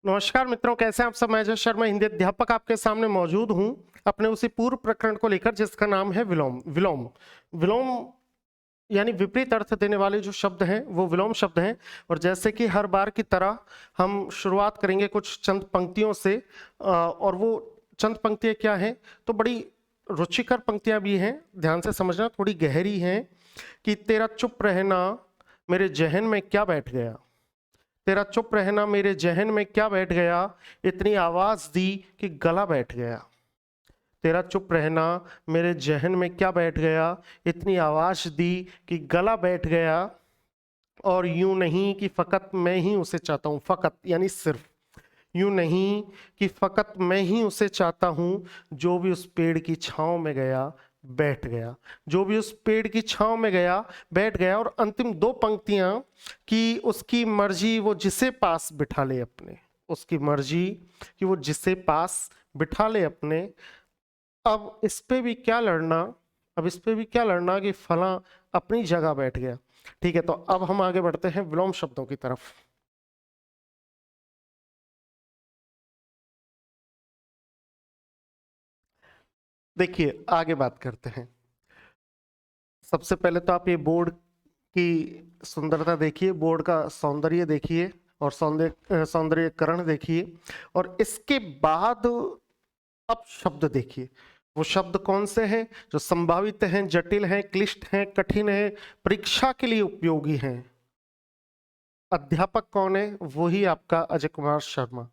नमस्कार मित्रों, कैसे हैं आप सब। मैं अजय शर्मा, हिंदी अध्यापक, आपके सामने मौजूद हूं अपने उसी पूर्व प्रकरण को लेकर जिसका नाम है विलोम। विलोम विलोम यानी विपरीत अर्थ देने वाले जो शब्द हैं वो विलोम शब्द हैं। और जैसे कि हर बार की तरह हम शुरुआत करेंगे कुछ चंद पंक्तियों से। और वो चंद पंक्तियां क्या हैं, तो बड़ी रुचिकर पंक्तियां भी हैं, ध्यान से समझना, थोड़ी गहरी हैं। कि तेरा चुप रहना मेरे जहन में क्या बैठ गया, तेरा चुप रहना मेरे जहन में क्या बैठ गया, इतनी आवाज दी कि गला बैठ गया। तेरा चुप रहना मेरे जहन में क्या बैठ गया, इतनी आवाज दी कि गला बैठ गया। और यूं नहीं कि फकत मैं ही उसे चाहता हूं, फकत यानी सिर्फ, यूं नहीं कि फकत मैं ही उसे चाहता हूं, जो भी उस पेड़ की छांव में गया बैठ गया, जो भी उस पेड़ की छांव में गया बैठ गया। और अंतिम दो पंक्तियां कि उसकी मर्जी वो जिसे पास बिठा ले अपने, उसकी मर्जी कि वो जिसे पास बिठा ले अपने। अब इस पे भी क्या लड़ना, अब इस पे भी क्या लड़ना कि फला अपनी जगह बैठ गया। ठीक है, तो अब हम आगे बढ़ते हैं विलोम शब्दों की तरफ। देखिए, आगे बात करते हैं। सबसे पहले तो आप ये बोर्ड की सुंदरता देखिए, बोर्ड का सौंदर्य देखिए और सौंदर्यकरण देखिए। और इसके बाद अब शब्द देखिए, वो शब्द कौन से हैं जो संभावित हैं, जटिल हैं, क्लिष्ट हैं, कठिन हैं, परीक्षा के लिए उपयोगी हैं। अध्यापक कौन है, वही आपका अजय कुमार शर्मा।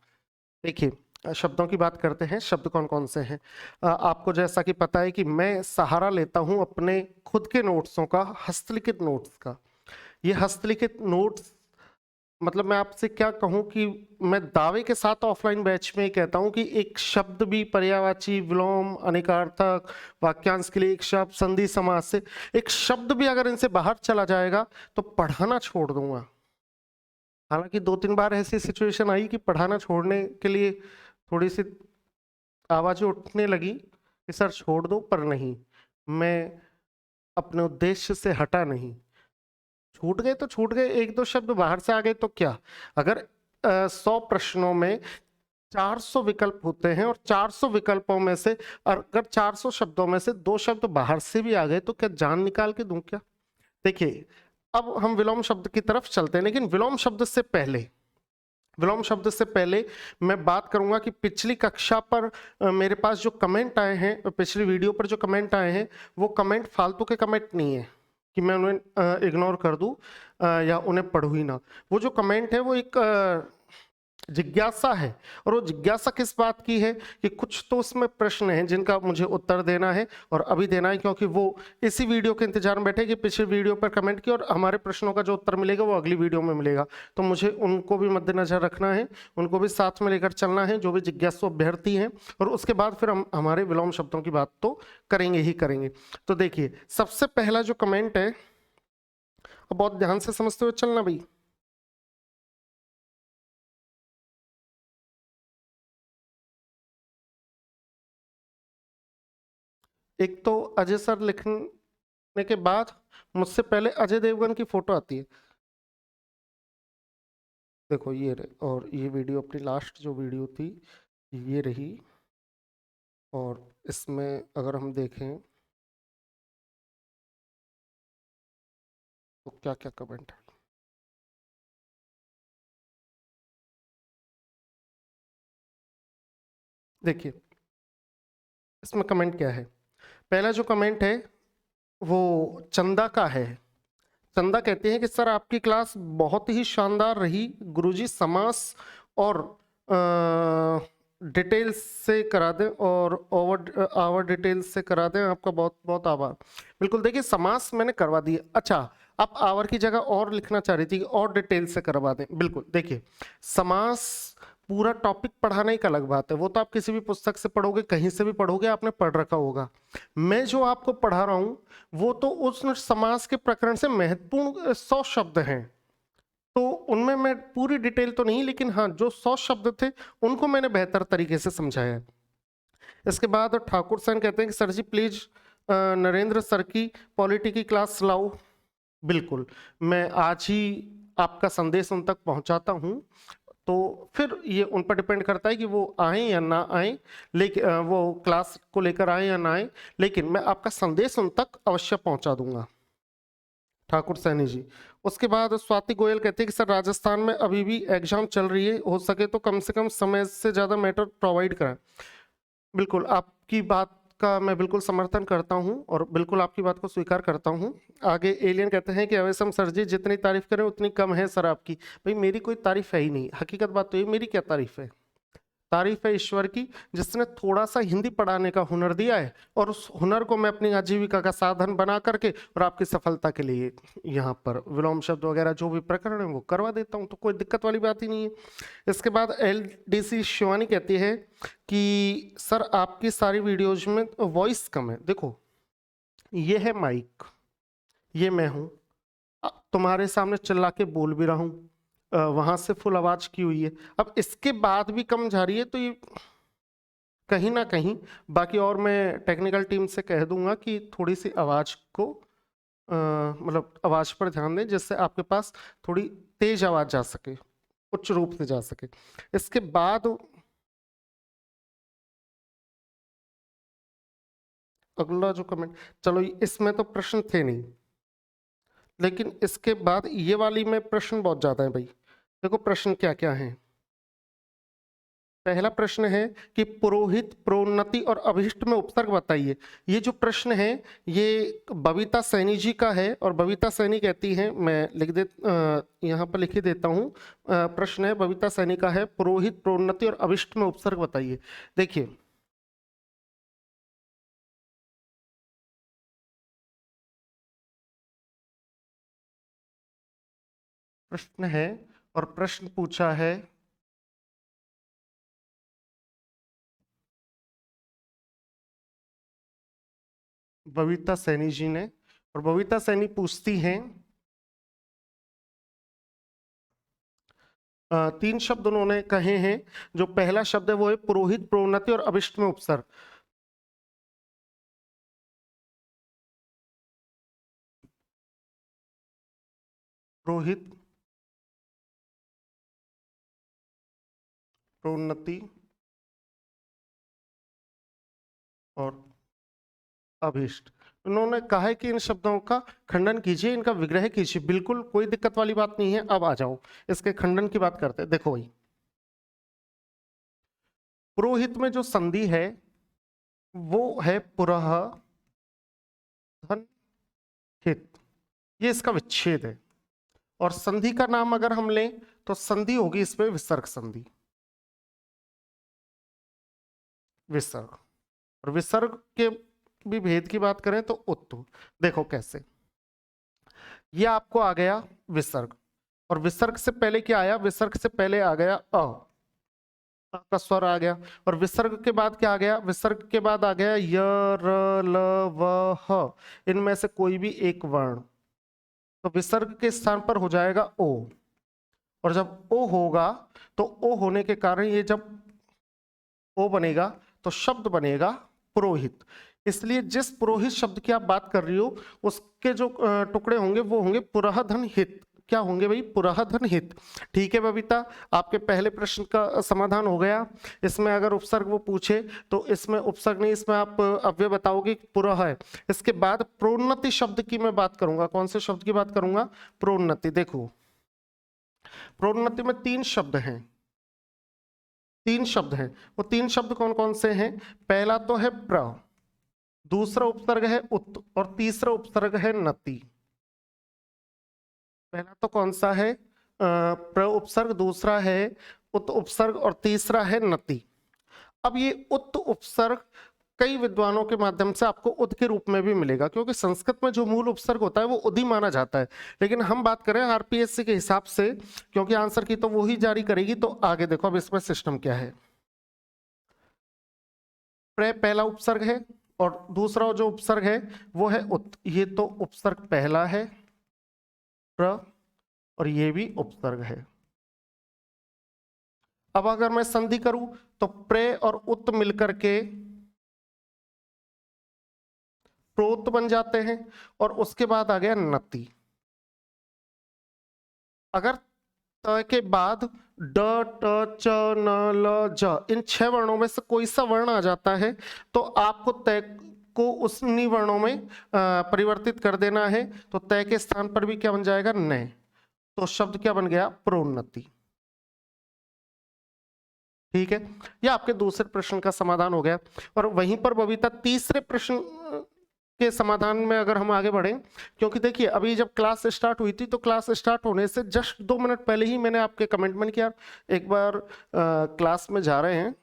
देखिए, शब्दों की बात करते हैं। शब्द कौन कौन से हैं। आपको जैसा कि पता है कि मैं सहारा लेता हूं अपने खुद के नोट्सों का, हस्तलिखित नोट्स का। ये हस्तलिखित नोट्स, मतलब मैं आपसे क्या कहूं कि मैं दावे के साथ ऑफलाइन बैच में ही कहता हूं कि एक शब्द भी पर्यायवाची, विलोम, अनेकार्थक, वाक्यांश के लिए एक शब्द, संधि समास से एक शब्द भी अगर इनसे बाहर चला जाएगा तो पढ़ाना छोड़ दूंगा। हालांकि दो तीन बार ऐसी सिचुएशन आई कि पढ़ाना छोड़ने के लिए थोड़ी सी आवाजें उठने लगी कि सर छोड़ दो, पर नहीं, मैं अपने उद्देश्य से हटा नहीं। छूट गए तो छूट गए, एक दो शब्द बाहर से आ गए तो क्या। अगर 100 प्रश्नों में 400 विकल्प होते हैं और 400 विकल्पों में से अगर 400 शब्दों में से दो शब्द बाहर से भी आ गए तो क्या जान निकाल के दूं क्या। देखिए, अब हम विलोम शब्द की तरफ चलते हैं, लेकिन विलोम शब्द से पहले, विलोम शब्द से पहले मैं बात करूंगा कि पिछली कक्षा पर मेरे पास जो कमेंट आए हैं, पिछली वीडियो पर जो कमेंट आए हैं, वो कमेंट फालतू के कमेंट नहीं है कि मैं उन्हें इग्नोर कर दूं या उन्हें पढ़ूं ही ना। वो जो कमेंट है वो एक जिज्ञासा है। और वो जिज्ञासा किस बात की है कि कुछ तो उसमें प्रश्न हैं जिनका मुझे उत्तर देना है और अभी देना है, क्योंकि वो इसी वीडियो के इंतजार में बैठे कि पिछले वीडियो पर कमेंट किया और हमारे प्रश्नों का जो उत्तर मिलेगा वो अगली वीडियो में मिलेगा। तो मुझे उनको भी मद्देनजर रखना है, उनको भी साथ में लेकर चलना है, जो भी जिज्ञासु अभ्यर्थी हैं। और उसके बाद फिर हम हमारे विलोम शब्दों की बात तो करेंगे ही करेंगे। तो देखिए, सबसे पहला जो कमेंट है, अब बहुत ध्यान से समझते हुए चलना भाई। एक तो अजय सर लिखने के बाद मुझसे पहले अजय देवगन की फोटो आती है। देखो ये रहे, और ये वीडियो अपनी लास्ट जो वीडियो थी ये रही। और इसमें अगर हम देखें तो क्या क्या कमेंट है। देखिए, इसमें कमेंट क्या है। पहला जो कमेंट है वो चंदा का है। चंदा कहते हैं कि सर आपकी क्लास बहुत ही शानदार रही, गुरुजी समास और डिटेल्स से करा दें और ओवर आवर डिटेल्स से करा दें, आपका बहुत बहुत आभार। बिल्कुल, देखिए समास मैंने करवा दिया। अच्छा, आप आवर की जगह और लिखना चाह रही थी कि और डिटेल से करवा दें। बिल्कुल, देखिए समास पूरा टॉपिक पढ़ाना एक अलग बात है, वो तो आप किसी भी पुस्तक से पढ़ोगे, कहीं से भी पढ़ोगे, आपने पढ़ रखा होगा। मैं जो आपको पढ़ा रहा हूं वो तो उस समास के प्रकरण से महत्वपूर्ण 100 शब्द हैं, तो उनमें मैं पूरी डिटेल तो नहीं, लेकिन हाँ जो 100 शब्द थे उनको मैंने बेहतर तरीके से समझाया। इसके बाद ठाकुर सर कहते हैं कि sir ji please Narendra sir की पॉलिटी की क्लास लाओ। बिल्कुल, मैं आज ही आपका संदेश उन तक पहुंचाता हूं। तो फिर ये उन पर डिपेंड करता है कि वो आए या ना आए, लेकिन वो क्लास को लेकर आए या ना आए, लेकिन मैं आपका संदेश उन तक अवश्य पहुंचा दूंगा। ठाकुर सैनी जी। उसके बाद स्वाति गोयल कहते हैं कि सर राजस्थान में अभी भी एग्जाम चल रही है, हो सके तो कम से कम समय से ज़्यादा मैटर प्रोवाइड कराएं। बिल्कुल आपकी बात का मैं बिल्कुल समर्थन करता हूं और बिल्कुल आपकी बात को स्वीकार करता हूं। आगे एलियन कहते हैं कि अवैसम सर जी जितनी तारीफ करें उतनी कम है सर आपकी। भाई मेरी कोई तारीफ है ही नहीं, हकीकत बात तो ये, मेरी क्या तारीफ है? तारीफ है ईश्वर की, जिसने थोड़ा सा हिंदी पढ़ाने का हुनर दिया है और उस हुनर को मैं अपनी आजीविका का साधन बना करके और आपकी सफलता के लिए यहाँ पर विलोम शब्द वगैरह जो भी प्रकरण है वो करवा देता हूँ, तो कोई दिक्कत वाली बात ही नहीं है। इसके बाद LDC शिवानी कहती है कि सर आपकी सारी वीडियोज में वॉइस कम है। देखो ये है माइक, ये मैं हूँ, तुम्हारे सामने चिल्ला के बोल भी रहा हूँ, वहां से फुल आवाज की हुई है, अब इसके बाद भी कम जा रही है तो ये कहीं ना कहीं, बाकी और मैं टेक्निकल टीम से कह दूंगा कि थोड़ी सी आवाज को मतलब आवाज पर ध्यान दें जिससे आपके पास थोड़ी तेज आवाज जा सके, उच्च रूप से जा सके। इसके बाद अगला जो कमेंट, चलो इसमें तो प्रश्न थे नहीं, लेकिन इसके बाद ये वाली में प्रश्न बहुत ज्यादा है भाई। देखो प्रश्न क्या क्या है। पहला प्रश्न है कि पुरोहित, प्रोन्नति और अभिष्ट में उपसर्ग बताइए। ये जो प्रश्न है ये बबीता सैनी जी का है और बबीता सैनी कहती है, मैं लिख दे यहाँ पर लिख ही देता हूँ। प्रश्न है बबीता सैनी का है, पुरोहित, प्रोन्नति और अभिष्ट में उपसर्ग बताइए। देखिए प्रश्न है और प्रश्न पूछा है बबीता सैनी जी ने, और बबीता सैनी पूछती हैं तीन शब्द उन्होंने कहे हैं। जो पहला शब्द है वो है पुरोहित, प्रोन्नति और अभिष्ट में उपसर्ग। पुरोहित, प्रोन्नति और अभीष्ट। उन्होंने कहा है कि इन शब्दों का खंडन कीजिए, इनका विग्रह कीजिए। बिल्कुल कोई दिक्कत वाली बात नहीं है। अब आ जाओ इसके खंडन की बात करते हैं। देखो भाई पुरोहित में जो संधि है वो है पुरह धन हित, ये इसका विच्छेद है। और संधि का नाम अगर हम लें तो संधि होगी इसमें विसर्ग संधि, विसर्ग। और विसर्ग के भी भेद की बात करें तो उत्तु। देखो कैसे, ये आपको आ गया विसर्ग, और विसर्ग से पहले क्या आया? विसर्ग से पहले आ गया का स्वर आ गया। और विसर्ग के बाद क्या आ गया? विसर्ग के बाद आ गया य, र, ल, व, ह। इनमें से कोई भी एक वर्ण, तो विसर्ग के स्थान पर हो जाएगा ओ। और जब ओ होगा तो ओ होने के कारण ये जब ओ बनेगा तो शब्द बनेगा पुरोहित। इसलिए जिस पुरोहित शब्द की आप बात कर रही हो उसके जो टुकड़े होंगे वो होंगे पुरहधन हित। क्या होंगे भाई? पुरहधन हित। ठीक है बबीता, आपके पहले प्रश्न का समाधान हो गया। इसमें अगर उपसर्ग वो पूछे तो इसमें उपसर्ग नहीं, इसमें आप अव्यय बताओगे पुरह है। इसके बाद प्रोन्नति शब्द की मैं बात करूंगा। कौन से शब्द की बात करूंगा? प्रोन्नति। देखो प्रोन्नति में तीन शब्द हैं, तीन शब्द हैं। वो तीन शब्द कौन कौन से हैं? पहला तो है प्र, दूसरा उपसर्ग है उत, और तीसरा उपसर्ग है नति। पहला तो कौन सा है? प्र उपसर्ग, दूसरा है उत उपसर्ग, और तीसरा है नति। अब ये उत उपसर्ग कई विद्वानों के माध्यम से आपको उद के रूप में भी मिलेगा, क्योंकि संस्कृत में जो मूल उपसर्ग होता है वो उद ही माना जाता है। लेकिन हम बात करें आरपीएससी के हिसाब से, क्योंकि आंसर की तो वो ही जारी करेगी, तो आगे देखो अब इसमें सिस्टम क्या है। प्र पहला उपसर्ग है और दूसरा जो उपसर्ग है वो है उत। ये तो उपसर्ग पहला है प्र, और ये भी उपसर्ग है। अब अगर मैं संधि करूं तो प्रे और उत मिलकर के प्रोत बन जाते हैं, और उसके बाद आ गया नति। अगर त के बाद ड, ट, च, न, ल, ज, इन 6 वर्णों में से कोई सा वर्ण आ जाता है तो आपको तय को उन्हीं वर्णों में परिवर्तित कर देना है। तो तय के स्थान पर भी क्या बन जाएगा? नय। तो शब्द क्या बन गया? प्रोन्नति। ठीक है, यह आपके दूसरे प्रश्न का समाधान हो गया। और वहीं पर बबीता तीसरे प्रश्न के समाधान में अगर हम आगे बढ़े, क्योंकि देखिए अभी जब क्लास स्टार्ट हुई थी तो क्लास स्टार्ट होने से जस्ट 2 मिनट पहले ही मैंने आपके कमेंटमेंट किया एक बार क्लास में जा रहे हैं,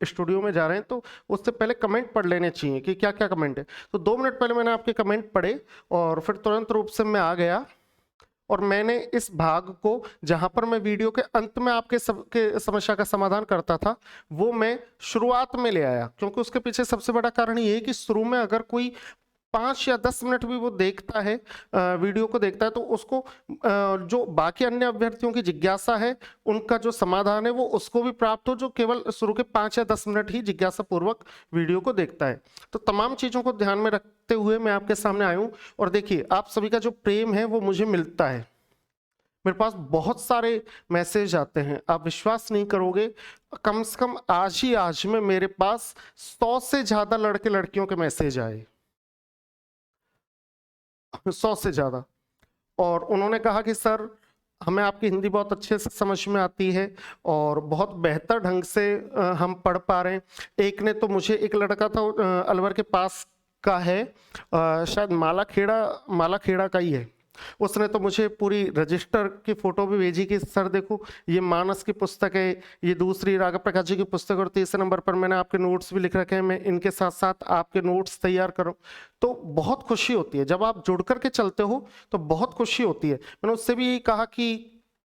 स्टूडियो में जा रहे हैं, तो उससे पहले कमेंट पढ़ लेने चाहिए कि क्या क्या कमेंट है। तो 2 मिनट पहले मैंने आपके कमेंट पढ़े और फिर तुरंत रूप से मैं आ गया और मैंने इस भाग को, जहां पर मैं वीडियो के अंत में आपके सबके समस्या का समाधान करता था, वो मैं शुरुआत में ले आया, क्योंकि उसके पीछे सबसे बड़ा कारण ये है कि शुरू में अगर कोई 5 या 10 मिनट भी वो देखता है, वीडियो को देखता है, तो उसको जो बाकी अन्य अभ्यर्थियों की जिज्ञासा है उनका जो समाधान है वो उसको भी प्राप्त हो, जो केवल शुरू के 5 या 10 मिनट ही जिज्ञासा पूर्वक वीडियो को देखता है। तो तमाम चीजों को ध्यान में रखते हुए मैं आपके सामने आया हूं। और देखिए आप सभी का जो प्रेम है वो मुझे मिलता है, मेरे पास बहुत सारे मैसेज आते हैं, आप विश्वास नहीं करोगे, कम से कम आज में मेरे पास 100 से ज्यादा लड़के लड़कियों के मैसेज आए, 100 से ज्यादा। और उन्होंने कहा कि सर हमें आपकी हिंदी बहुत अच्छे से समझ में आती है और बहुत बेहतर ढंग से हम पढ़ पा रहे हैं। एक ने तो मुझे, एक लड़का था अलवर के पास का है, शायद मालाखेड़ा का ही है, उसने तो मुझे पूरी रजिस्टर की फोटो भी भेजी कि सर देखो ये मानस की पुस्तक है, ये दूसरी राघव प्रकाश जी की पुस्तक, और तीसरे नंबर पर मैंने आपके नोट्स भी लिख रखे हैं, मैं इनके साथ साथ आपके नोट्स तैयार करूं। तो बहुत खुशी होती है जब आप जुड़ करके चलते हो, तो बहुत खुशी होती है। मैंने उससे भी यही कहा कि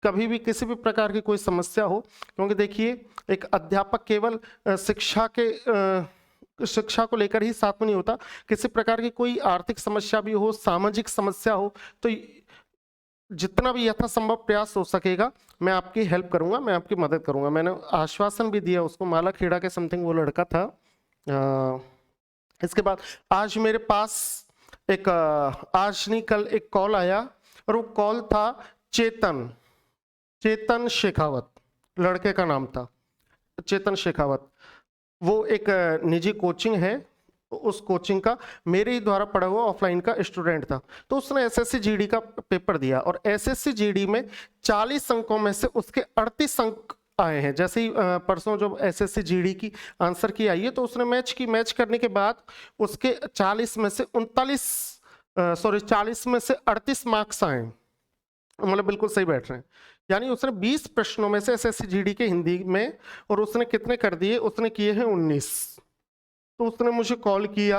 कभी भी किसी भी प्रकार की कोई समस्या हो, क्योंकि देखिए एक अध्यापक केवल शिक्षा को लेकर ही साथ में नहीं होता, किसी प्रकार की कोई आर्थिक समस्या भी हो, सामाजिक समस्या हो, तो जितना भी यथासंभव प्रयास हो सकेगा मैं आपकी हेल्प करूंगा, मैं आपकी मदद करूंगा। मैंने आश्वासन भी दिया उसको, मालाखेड़ा के समथिंग वो लड़का था। इसके बाद आज मेरे पास एक आज नहीं कल एक कॉल आया, और वो कॉल था चेतन शेखावत, लड़के का नाम था चेतन शेखावत। वो एक निजी कोचिंग है, उस कोचिंग का मेरे ही द्वारा पढ़ा हुआ ऑफलाइन का स्टूडेंट था। तो उसने एसएससी जीडी का पेपर दिया और एसएससी जीडी में 40 अंकों में से उसके 38 अंक आए हैं। जैसे ही परसों जब एसएससी जीडी की आंसर की आई है तो उसने मैच करने के बाद उसके 40 में से 40 में से 38 मार्क्स आए, मतलब बिल्कुल सही बैठ रहे हैं। यानी उसने 20 प्रश्नों में से एसएससी जीडी के हिंदी में, और उसने कितने कर दिए? उसने किए हैं 19। तो उसने मुझे कॉल किया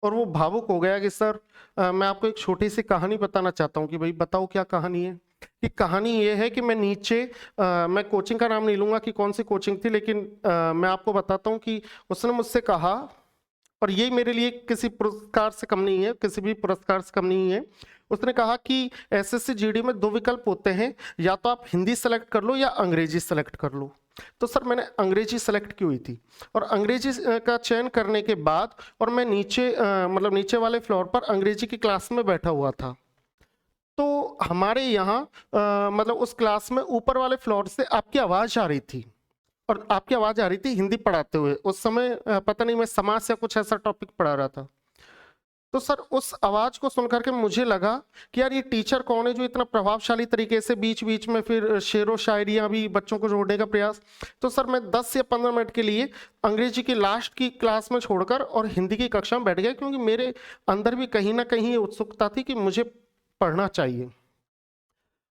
और वो भावुक हो गया कि सर मैं आपको एक छोटी सी कहानी बताना चाहता हूँ। कि भाई बताओ क्या कहानी है? कि कहानी ये है कि मैं नीचे मैं कोचिंग का नाम नहीं लूंगा कि कौन सी कोचिंग थी, लेकिन मैं आपको बताता हूँ कि उसने मुझसे कहा, और ये मेरे लिए किसी पुरस्कार से कम नहीं है, किसी भी पुरस्कार से कम नहीं है। उसने कहा कि एसएससी जीडी में 2 विकल्प होते हैं, या तो आप हिंदी सेलेक्ट कर लो या अंग्रेजी सेलेक्ट कर लो। तो सर मैंने अंग्रेजी सेलेक्ट की हुई थी, और अंग्रेजी का चयन करने के बाद और मैं नीचे मतलब नीचे वाले फ्लोर पर अंग्रेजी की क्लास में बैठा हुआ था। तो हमारे यहाँ मतलब उस क्लास में ऊपर वाले फ्लोर से आपकी आवाज आ रही थी, और आपकी आवाज आ रही थी हिंदी पढ़ाते हुए। उस समय पता नहीं मैं समाज या कुछ ऐसा टॉपिक पढ़ा रहा था। तो सर उस आवाज को सुनकर के मुझे लगा कि यार ये टीचर कौन है जो इतना प्रभावशाली तरीके से बीच बीच में फिर शेरो शायरियां भी बच्चों को जोड़ने का प्रयास। तो सर मैं 10 या 15 मिनट के लिए अंग्रेजी की लास्ट की क्लास में छोड़कर और हिंदी की कक्षा में बैठ गया, क्योंकि मेरे अंदर भी कहीं ना कहीं ये उत्सुकता थी कि मुझे पढ़ना चाहिए।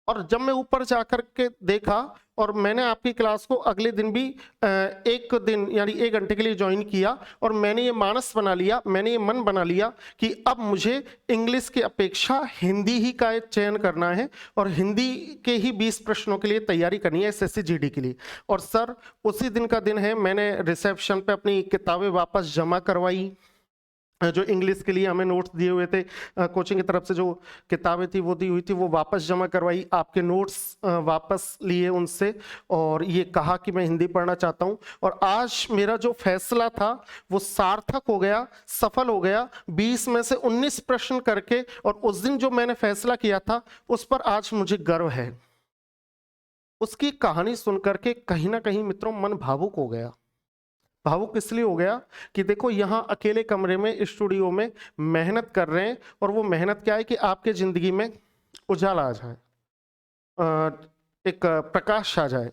और जब मैं ऊपर जाकर के देखा, और मैंने आपकी क्लास को अगले दिन भी 1 दिन यानी 1 घंटे के लिए ज्वाइन किया, और मैंने ये मानस बना लिया, मैंने ये मन बना लिया कि अब मुझे इंग्लिश की अपेक्षा हिंदी ही का चयन करना है, और हिंदी के ही 20 प्रश्नों के लिए तैयारी करनी है एसएससी जीडी के लिए। और सर उसी दिन का दिन है, मैंने रिसेप्शन पे अपनी किताबें वापस जमा करवाई, जो इंग्लिश के लिए हमें नोट्स दिए हुए थे कोचिंग की तरफ से, जो किताबें थी वो दी हुई थी, वो वापस जमा करवाई, आपके नोट्स वापस लिए उनसे, और ये कहा कि मैं हिंदी पढ़ना चाहता हूँ। और आज मेरा जो फैसला था वो सार्थक हो गया, सफल हो गया। 20 में से 19 प्रश्न करके, और उस दिन जो मैंने फैसला किया था उस पर आज मुझे गर्व है। उसकी कहानी सुनकर के कहीं ना कहीं मित्रों मन भावुक हो गया। भावुक इसलिए हो गया कि देखो यहाँ अकेले कमरे में स्टूडियो में मेहनत कर रहे हैं, और वो मेहनत क्या है कि आपके जिंदगी में उजाला आ जाए, एक प्रकाश आ जाए,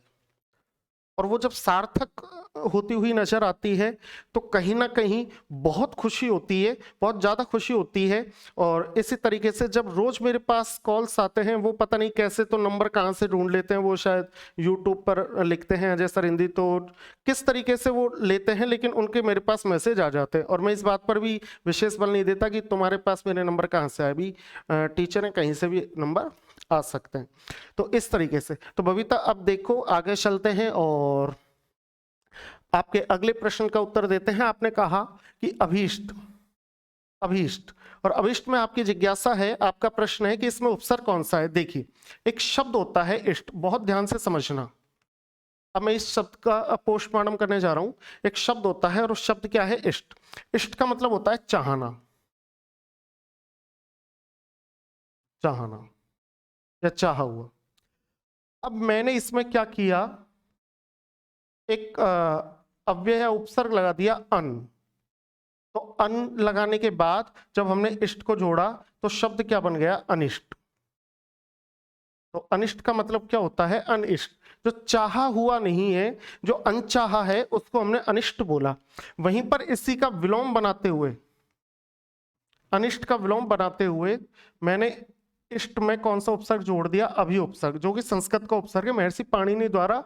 और वो जब सार्थक होती हुई नजर आती है तो कहीं ना कहीं बहुत खुशी होती है, बहुत ज़्यादा खुशी होती है। और इसी तरीके से जब रोज मेरे पास कॉल्स आते हैं, वो पता नहीं कैसे तो नंबर कहाँ से ढूंढ लेते हैं, वो शायद यूट्यूब पर लिखते हैं अजय सर हिंदी, तो किस तरीके से वो लेते हैं, लेकिन उनके मेरे पास मैसेज आ जाते हैं। और मैं इस बात पर भी विशेष बल नहीं देता कि तुम्हारे पास मेरे नंबर कहाँ से आए, भी टीचर है, कहीं से भी नंबर आ सकते हैं। तो इस तरीके से तो बबीता अब देखो आगे चलते हैं और आपके अगले प्रश्न का उत्तर देते हैं। आपने कहा कि अभीष्ट, अभीष्ट, और अभीष्ट में आपकी जिज्ञासा है, आपका प्रश्न है कि इसमें उपसर्ग कौन सा है। देखिए एक शब्द होता है इष्ट, बहुत ध्यान से समझना। अब मैं इस शब्द का पोस्टमार्टम करने जा रहा हूं। एक शब्द होता है और उस शब्द क्या है इष्ट। इष्ट का मतलब होता है चाहना, चाहना या चाहा हुआ। अब मैंने इसमें क्या किया, एक अव्यय या उपसर्ग लगा दिया अन। तो अन लगाने के बाद जब हमने इष्ट को जोड़ा तो शब्द क्या बन गया, अनिष्ट। तो अनिष्ट का मतलब क्या होता है, अनिष्ट। जो चाहा हुआ नहीं है, जो अनचाहा है, उसको हमने अनिष्ट बोला। वहीं पर इसी का विलोम बनाते हुए, अनिष्ट का विलोम बनाते हुए मैंने इष्ट में कौन सा उपसर्ग जोड़ दिया, अभि उपसर्ग, जो कि संस्कृत का उपसर्ग है। महर्षि पाणिनि द्वारा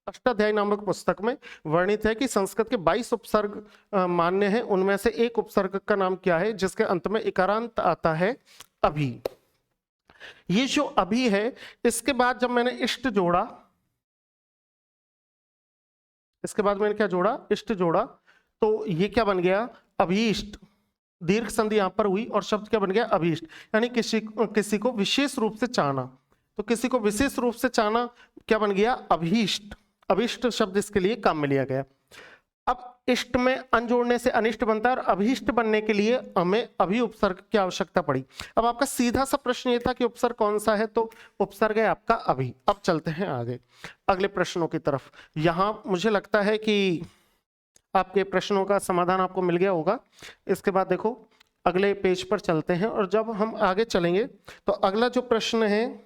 अष्टाध्यायी नामक पुस्तक में वर्णित है कि संस्कृत के 22 उपसर्ग मान्य हैं। उनमें से एक उपसर्ग का नाम क्या है जिसके अंत में इकारांत आता है, अभि। ये जो अभि है, इसके बाद जब मैंने इष्ट जोड़ा, इसके बाद मैंने क्या जोड़ा, इष्ट जोड़ा, तो ये क्या बन गया, अभीष्ट। दीर्घ संधि यहां पर हुई और शब्द क्या बन गया, अभीष्ट। यानी किसी को विशेष रूप से चाहना। तो किसी को विशेष रूप से चाहना क्या बन गया, अभीष्ट। अभीष्ट शब्द इसके लिए काम में लिया गया। अब इष्ट में अन जोड़ने से अनिष्ट बनता है, और अभीष्ट बनने के लिए हमें अभि उपसर्ग की आवश्यकता पड़ी। अब आपका सीधा सा प्रश्न ये था कि उपसर्ग कौन सा है, तो उपसर्ग है आपका अभि। अब चलते हैं आगे अगले प्रश्नों की तरफ। यहां मुझे लगता है कि आपके प्रश्नों का समाधान आपको मिल गया होगा। इसके बाद देखो अगले पेज पर चलते हैं, और जब हम आगे चलेंगे तो अगला जो प्रश्न है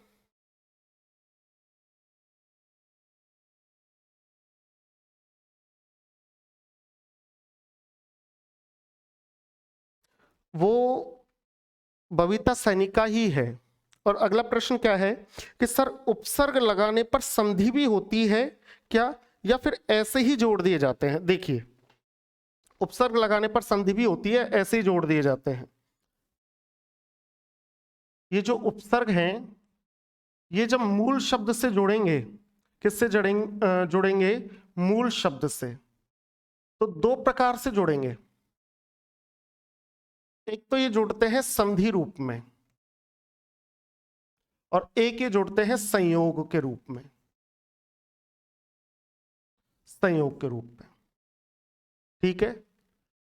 वो बबीता सैनिका ही है। और अगला प्रश्न क्या है कि सर उपसर्ग लगाने पर संधि भी होती है क्या, या फिर ऐसे ही जोड़ दिए जाते हैं। देखिए उपसर्ग लगाने पर संधि भी होती है, ऐसे ही जोड़ दिए जाते हैं। ये जो उपसर्ग हैं, ये जब मूल शब्द से जुड़ेंगे, किससे जुड़ेंगे, मूल शब्द से, तो दो प्रकार से जुड़ेंगे। एक तो ये जुड़ते हैं संधि रूप में, और एक ये जुड़ते हैं संयोग के रूप में, संयोग के रूप में। ठीक है,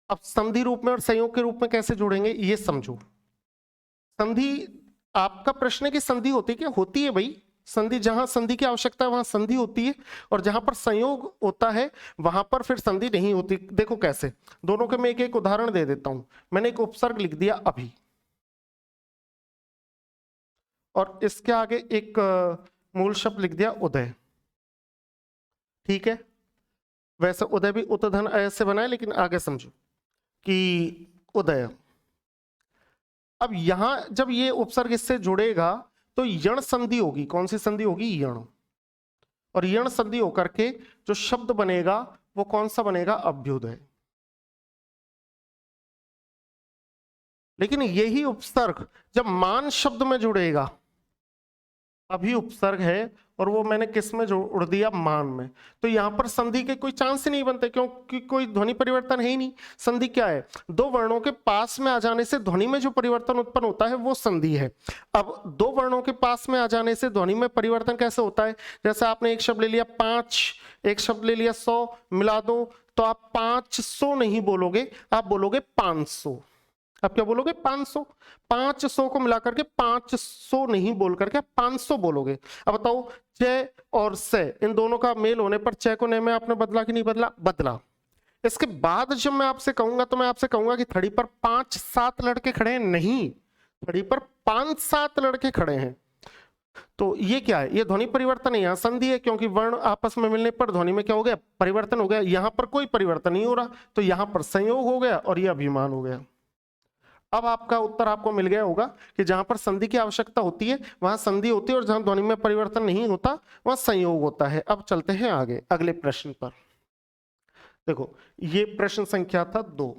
अब संधि रूप में और संयोग के रूप में कैसे जुड़ेंगे ये समझो। संधि, आपका प्रश्न है कि संधि होती है क्या, होती है भाई। संधि, जहां संधि की आवश्यकता है वहां संधि होती है, और जहां पर संयोग होता है वहां पर फिर संधि नहीं होती। देखो कैसे, दोनों के मैं एक एक उदाहरण दे देता हूं। मैंने एक उपसर्ग लिख दिया अभी, और इसके आगे एक मूल शब्द लिख दिया उदय। ठीक है, वैसे उदय भी उतधन अय से बना है, लेकिन आगे समझो कि उदय। अब यहां जब ये उपसर्ग इससे जुड़ेगा तो यण संधि होगी। कौन सी संधि होगी, यण। और यण संधि होकर के जो शब्द बनेगा वो कौन सा बनेगा, अभ्युदय। लेकिन यही उपसर्ग जब मान शब्द में जुड़ेगा, अभी उपसर्ग है, और वो मैंने किस में जोड़ दिया, मान में, तो यहां पर संधि के कोई चांस ही नहीं बनते, क्योंकि कोई ध्वनि परिवर्तन है ही नहीं। संधि क्या है, दो वर्णों के पास में आ जाने से ध्वनि में जो परिवर्तन उत्पन्न होता है वो संधि है। अब दो वर्णों के पास में आ जाने से ध्वनि में परिवर्तन कैसे होता है, जैसे आपने एक शब्द ले लिया 5, एक शब्द ले लिया 100, मिला दो तो आप 500 नहीं बोलोगे, आप बोलोगे 500। आप क्या बोलोगे? 500। 500 को मिलाकर के 500 नहीं बोल करके 500 बोलोगे। अब बताओ, च और से इन दोनों का मेल होने पर च को ने में आपने बदला कि नहीं बदला? बदला। इसके बाद जब मैं आपसे कहूंगा तो मैं आपसे कहूंगा कि थड़ी पर 5-7 लड़के खड़े हैं, नहीं, थड़ी पर 5-7 लड़के खड़े हैं। तो ये क्या है? ये ध्वनि परिवर्तन है, यहां संधि है, क्योंकि वर्ण आपस में मिलने पर ध्वनि में क्या हो गया? परिवर्तन हो गया। यहां पर कोई परिवर्तन नहीं हो रहा, तो यहां पर संयोग हो गया और यह अभिमान हो गया। अब आपका उत्तर आपको मिल गया होगा कि जहां पर संधि की आवश्यकता होती है वहां संधि होती है, और जहां ध्वनि में परिवर्तन नहीं होता वहां संयोग होता है। अब चलते हैं आगे अगले प्रश्न पर। देखो, ये प्रश्न संख्या था 2।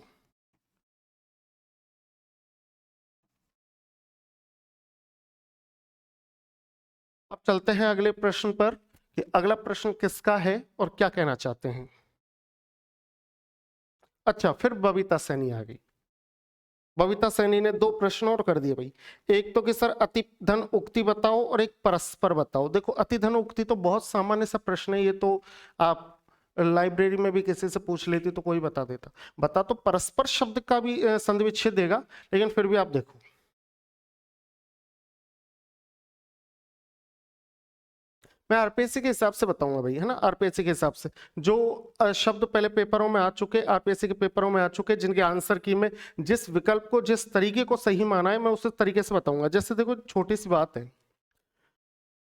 अब चलते हैं अगले प्रश्न पर कि अगला प्रश्न किसका है और क्या कहना चाहते हैं। अच्छा, फिर बबीता सैनी आ गई। बबीता सैनी ने 2 प्रश्न और कर दिए भाई। एक तो कि सर अतिधन उक्ति बताओ और एक परस्पर बताओ। देखो, अतिधन उक्ति तो बहुत सामान्य सा प्रश्न है, ये तो आप लाइब्रेरी में भी किसी से पूछ लेती तो कोई बता देता। बता तो परस्पर शब्द का भी संधि विच्छेद देगा, लेकिन फिर भी आप देखो, मैं आरपीएससी के हिसाब से बताऊंगा भाई, है ना। आरपीएससी के हिसाब से जो शब्द पहले पेपरों में आ चुके, आरपीएससी के पेपरों में आ चुके, जिनके आंसर की में जिस विकल्प को जिस तरीके को सही माना है, मैं उस तरीके से बताऊंगा। जैसे देखो, छोटी सी बात है,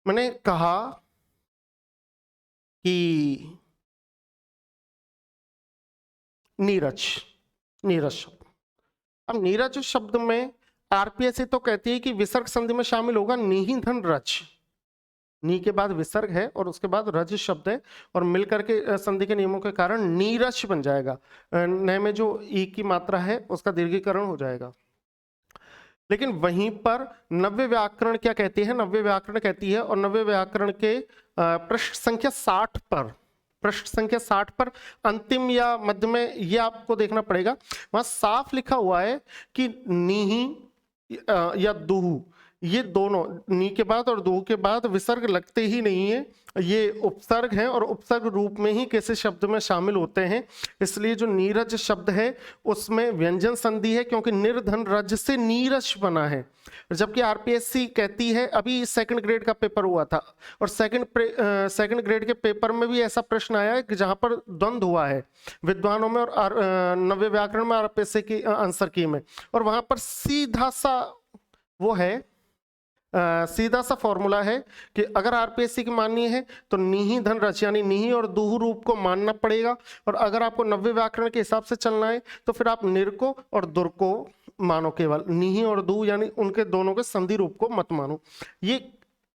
मैंने कहा कि नीरज, नीरज शब्द। अब नीरज शब्द में आरपीएससी तो कहती है कि विसर्ग संधि में शामिल होगा नी धन रज। नी के बाद विसर्ग है और उसके बाद रज शब्द है, और मिलकर के संधि के नियमों के कारण नीरज बन जाएगा। न में जो ई की मात्रा है उसका दीर्घीकरण हो जाएगा। लेकिन वहीं पर नव्य व्याकरण क्या कहती है? नव्य व्याकरण कहती है, और नव्य व्याकरण के पृष्ठ संख्या 60 पर, पृष्ठ संख्या 60 पर अंतिम या मध्य में, ये आपको देखना पड़ेगा, वहां साफ लिखा हुआ है कि नीही या दुहु, ये दोनों नी के बाद और दो के बाद विसर्ग लगते ही नहीं है, ये उपसर्ग हैं और उपसर्ग रूप में ही किसी शब्द में शामिल होते हैं। इसलिए जो नीरज शब्द है उसमें व्यंजन संधि है, क्योंकि निर्धन रज से नीरज बना है। जबकि आरपीएससी कहती है, अभी सेकंड ग्रेड का पेपर हुआ था और सेकंड ग्रेड के पेपर में भी ऐसा प्रश्न आया है कि जहां पर द्वंद्व हुआ है विद्वानों में और नव्य व्याकरण में आरपीएससी की आंसर की में, और वहां पर सीधा सा वो है, सीधा सा फॉर्मूला है कि अगर आरपीएससी की माननी है तो निही धन रच यानी निही और दुहु रूप को मानना पड़ेगा, और अगर आपको नव्य व्याकरण के हिसाब से चलना है तो फिर आप निर को और दुर को मानो, केवल निही और दुहु यानी उनके दोनों के संधि रूप को मत मानो। ये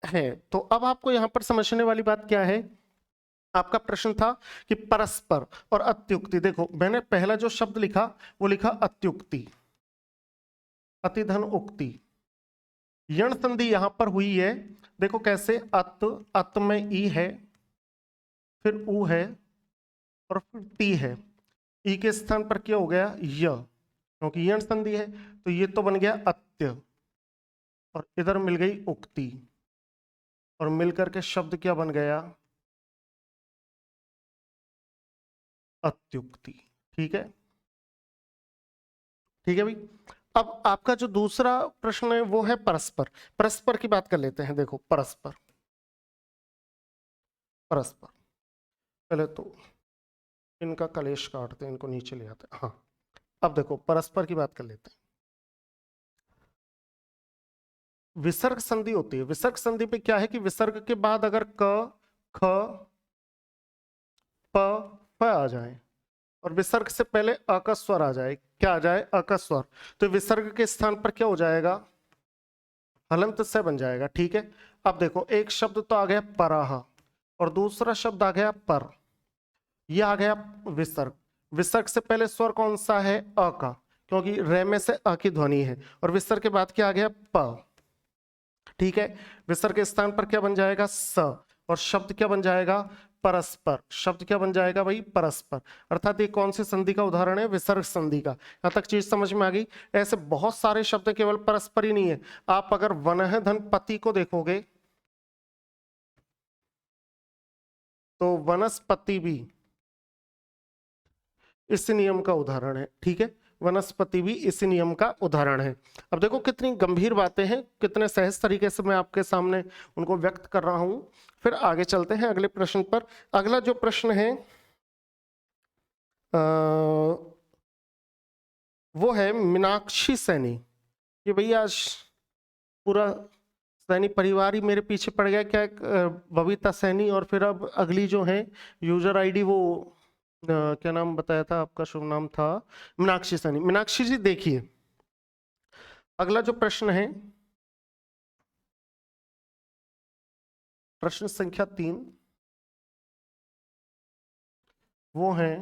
है। तो अब आपको यहां पर समझने वाली बात क्या है? आपका प्रश्न था कि परस्पर और अत्युक्ति। देखो, मैंने पहला जो शब्द लिखा वो लिखा अत्युक्ति, अतिधन उक्ति। यण संधि यहां पर हुई है, देखो कैसे, अत, अत में ई है, फिर उ है और फिर टी है। ई के स्थान पर क्या हो गया? य, क्योंकि यण संधि है, तो ये तो बन गया अत्य, और इधर मिल गई उक्ति, और मिलकर के शब्द क्या बन गया? अत्युक्ति। ठीक है, ठीक है भाई। अब आपका जो दूसरा प्रश्न है वो है परस्पर। परस्पर की बात कर लेते हैं। देखो, परस्पर, परस्पर, पहले तो इनका कलेश काटते हैं, इनको नीचे ले आते हैं। हाँ, अब देखो परस्पर की बात कर लेते हैं। विसर्ग संधि होती है। विसर्ग संधि पे क्या है कि विसर्ग के बाद अगर क, ख, प, फ आ जाए और विसर्ग से पहले अ का स्वर आ जाए, क्या आ जाए? अ का स्वर, तो विसर्ग के स्थान पर क्या हो जाएगा? हलंत से बन जाएगा। ठीक है, अब देखो, एक शब्द तो आ गया पराह और दूसरा शब्द आ गया पर, ये आ गया विसर्ग। विसर्ग से पहले स्वर कौन सा है? अ का, क्योंकि रे में से अ की ध्वनि है, और विसर्ग के बाद क्या आ गया? प। ठीक है, विसर्ग के स्थान पर क्या बन जाएगा? स, और शब्द क्या बन जाएगा? परस्पर। शब्द क्या बन जाएगा भाई? परस्पर। अर्थात ये कौन सी संधि का उदाहरण है? विसर्ग संधि का। यहां तक चीज समझ में आ गई? ऐसे बहुत सारे शब्द केवल परस्पर ही नहीं है। आप अगर वनह धन पति को देखोगे तो वनस्पति भी इस नियम का उदाहरण है। ठीक है, वनस्पति भी इसी नियम का उदाहरण है। अब देखो कितनी गंभीर बातें हैं, कितने सहज तरीके से मैं आपके सामने उनको व्यक्त कर रहा हूं। फिर आगे चलते हैं अगले प्रश्न पर। अगला जो प्रश्न है वो है मीनाक्षी सैनी। ये भैया आज पूरा सैनी परिवार ही मेरे पीछे पड़ गया क्या। बबीता सैनी और फिर अब अगली जो है यूजर आईडी वो क्या नाम बताया था आपका, शुभ नाम था मीनाक्षी सैनी। मीनाक्षी जी देखिए अगला जो प्रश्न है, प्रश्न संख्या 3, वो है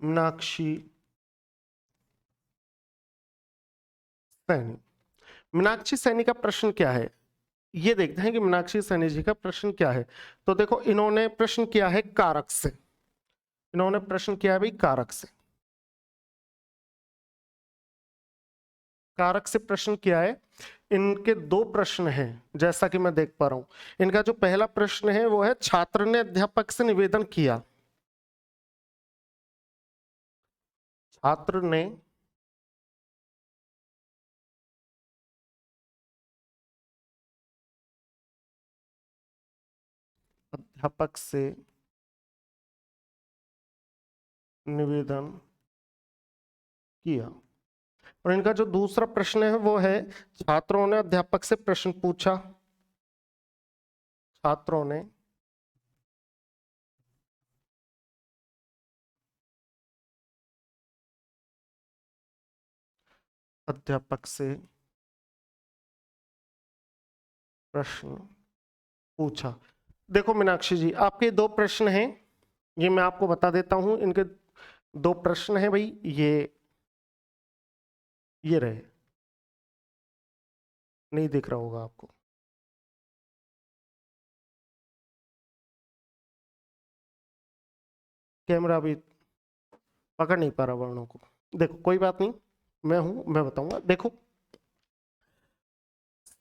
मीनाक्षी सैनी। मीनाक्षी सैनी का प्रश्न क्या है, ये देखते हैं कि मीनाक्षी सैनी जी का प्रश्न क्या है। तो देखो इन्होंने प्रश्न किया है कारक से, इन्होंने प्रश्न किया है भाई कारक से, कारक से प्रश्न किया है। इनके 2 प्रश्न हैं जैसा कि मैं देख पा रहा हूं। इनका जो पहला प्रश्न है वो है छात्र ने अध्यापक से निवेदन किया, छात्र ने अध्यापक से निवेदन किया। और इनका जो दूसरा प्रश्न है वो है छात्रों ने अध्यापक से प्रश्न पूछा, छात्रों ने अध्यापक से प्रश्न पूछा। देखो मीनाक्षी जी आपके 2 प्रश्न हैं, ये मैं आपको बता देता हूं। इनके 2 प्रश्न हैं भाई, ये रहे, नहीं दिख रहा होगा आपको, कैमरा अभी पकड़ नहीं पा रहा वर्णों को। देखो कोई बात नहीं, मैं बताऊंगा। देखो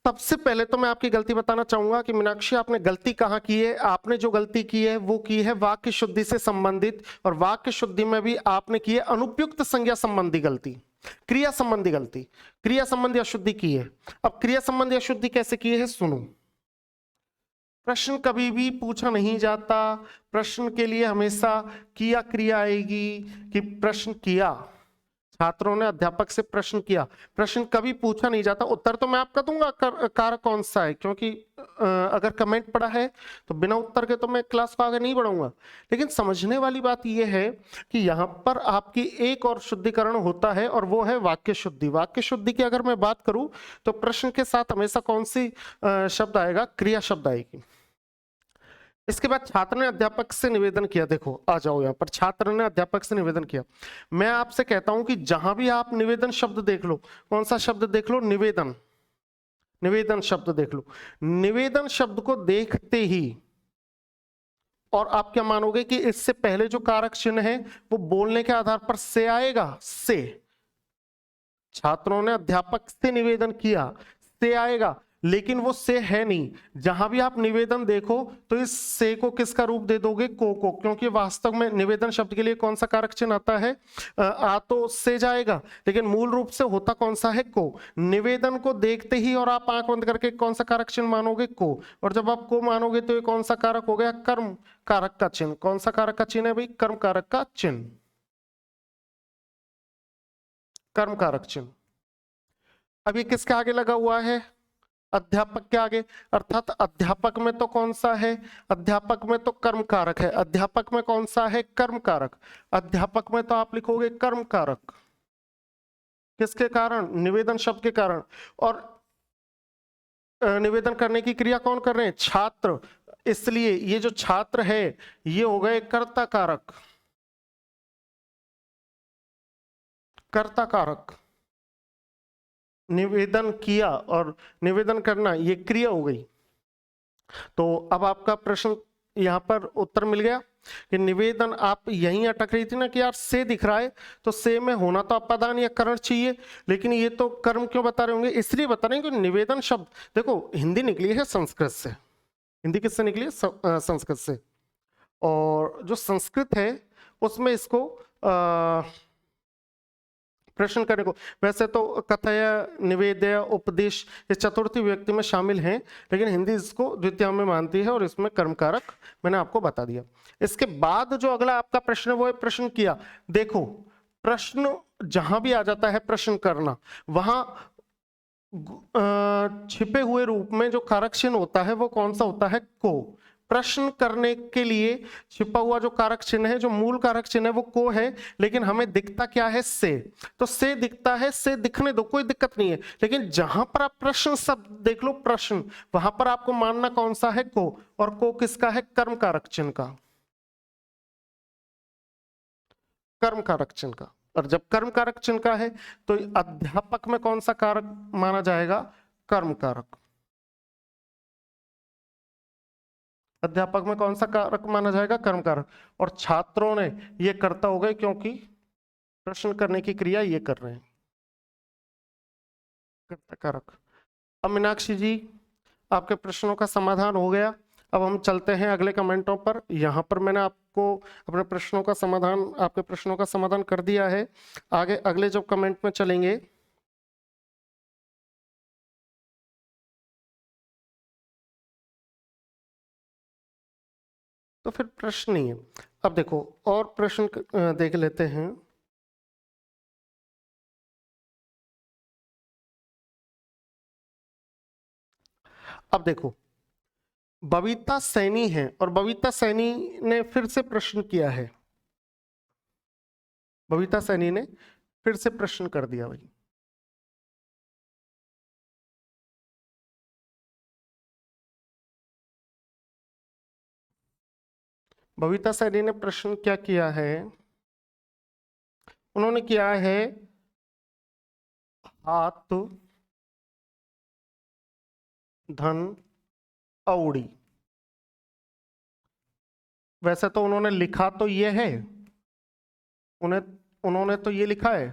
सबसे पहले तो मैं आपकी गलती बताना चाहूंगा कि मीनाक्षी आपने गलती कहाँ की है। आपने जो गलती की है वो की है वाक्य शुद्धि से संबंधित, और वाक्य शुद्धि में भी आपने की है अनुपयुक्त संज्ञा संबंधी गलती, क्रिया संबंधी गलती, क्रिया संबंधी अशुद्धि की है। अब क्रिया संबंधी अशुद्धि कैसे की है सुनो। प्रश्न कभी भी पूछा नहीं जाता, प्रश्न के लिए हमेशा किया क्रिया आएगी कि प्रश्न किया, छात्रों ने अध्यापक से प्रश्न किया, प्रश्न कभी पूछा नहीं जाता। उत्तर तो मैं आपका दूंगा कारक कौन सा है, क्योंकि अगर कमेंट पड़ा है तो बिना उत्तर के तो मैं क्लास को आगे नहीं बढ़ाऊंगा। लेकिन समझने वाली बात यह है कि यहाँ पर आपकी एक और शुद्धिकरण होता है और वो है वाक्य शुद्धि। वाक्य शुद्धि की अगर मैं बात करूं तो प्रश्न के साथ हमेशा कौन सी शब्द आएगा, क्रिया शब्द आएगी। इसके बाद छात्र ने अध्यापक से निवेदन किया। देखो आ जाओ यहाँ पर, छात्र ने अध्यापक से निवेदन किया। मैं आपसे कहता हूं कि जहां भी आप निवेदन शब्द देख लो, कौन सा शब्द देख लो, निवेदन, निवेदन शब्द देख लो। निवेदन शब्द को देखते ही और आप क्या मानोगे कि इससे पहले जो कारक चिन्ह है वो बोलने के आधार पर से आएगा, से। छात्रों ने अध्यापक से निवेदन किया, से आएगा, लेकिन वो से है नहीं। जहां भी आप निवेदन देखो तो इस से को किसका रूप दे दोगे, को, क्योंकि वास्तव में निवेदन शब्द के लिए कौन सा कारक चिन्ह आता है, आ तो से जाएगा, लेकिन मूल रूप से होता कौन सा है, को। निवेदन को देखते ही और आप आंख बंद करके कौन सा कारक चिन्ह मानोगे, को। और जब आप को मानोगे तो ये कौन सा कारक हो गया, कर्म कारक का चिन्ह। कौन सा कारक का चिन्ह है भाई, कर्म कारक का चिन्ह, कर्म कारक चिन्ह। अब ये किसके आगे लगा हुआ है, अध्यापक के आगे। अर्थात अध्यापक में तो कौन सा है, अध्यापक में तो कर्म कारक है। अध्यापक में कौन सा है, कर्म कारक। अध्यापक में तो आप लिखोगे कर्म कारक, किसके कारण, निवेदन शब्द के कारण। और निवेदन करने की क्रिया कौन कर रहे हैं, छात्र, इसलिए ये जो छात्र है ये हो गए कर्ता कारक, कर्ता कारक। निवेदन किया और निवेदन करना ये क्रिया हो गई। तो अब आपका प्रश्न यहां पर उत्तर मिल गया कि निवेदन, आप यहीं अटक रही थी ना कि यार से दिख रहा है तो से में होना तो अपादान या करण चाहिए, लेकिन ये तो कर्म क्यों बता रहे होंगे, इसलिए बता रहे हैं कि निवेदन शब्द, देखो हिंदी निकली है संस्कृत से, हिंदी किससे निकली है, संस्कृत से। और जो संस्कृत है उसमें इसको प्रश्न करने को, वैसे तो कथय, निवेद्य, उपदेश ये चतुर्थी व्यक्ति में शामिल हैं, लेकिन हिंदी इसको द्वितीय में मानती है और इसमें कर्म कारक मैंने आपको बता दिया। इसके बाद जो अगला आपका प्रश्न है वो है प्रश्न किया। देखो प्रश्न जहां भी आ जाता है प्रश्न करना, वहां छिपे हुए रूप में जो कारक चिन्ह होता है वो कौन सा होता है? को। प्रश्न करने के लिए छिपा हुआ जो कारक चिन्ह है, जो मूल कारक चिन्ह है वो को है, लेकिन हमें दिखता क्या है? से। तो से दिखता है, से दिखने दो, कोई दिक्कत नहीं है, लेकिन जहां पर आप प्रश्न शब्द देख लो प्रश्न, वहां पर आपको मानना कौन सा है? को। और को किसका है? कर्म कारक चिन्ह का, कर्म कारक चिन्ह का। और जब कर्म कारक चिन्ह का है तो अध्यापक में कौन सा कारक माना जाएगा? कर्म कारक। अध्यापक में कौन सा कारक माना जाएगा? कर्म कारक। और छात्रों ने ये करता होगा क्योंकि प्रश्न करने की क्रिया ये कर रहे हैं, कर्ता कारक। अब मीनाक्षी जी आपके प्रश्नों का समाधान हो गया। अब हम चलते हैं अगले कमेंटों पर। यहाँ पर मैंने आपको अपने प्रश्नों का समाधान, आपके प्रश्नों का समाधान कर दिया है। आगे अगले जब कमेंट में चलेंगे तो फिर प्रश्न नहीं है। अब देखो और प्रश्न देख लेते हैं। अब देखो बबीता सैनी है और बबीता सैनी ने फिर से प्रश्न किया है। बबीता सैनी ने फिर से प्रश्न कर दिया भाई। बबीता सैनी ने प्रश्न क्या किया है? उन्होंने किया है हाथ धन औड़ी। वैसे तो उन्होंने लिखा तो ये है, उन्होंने तो ये लिखा है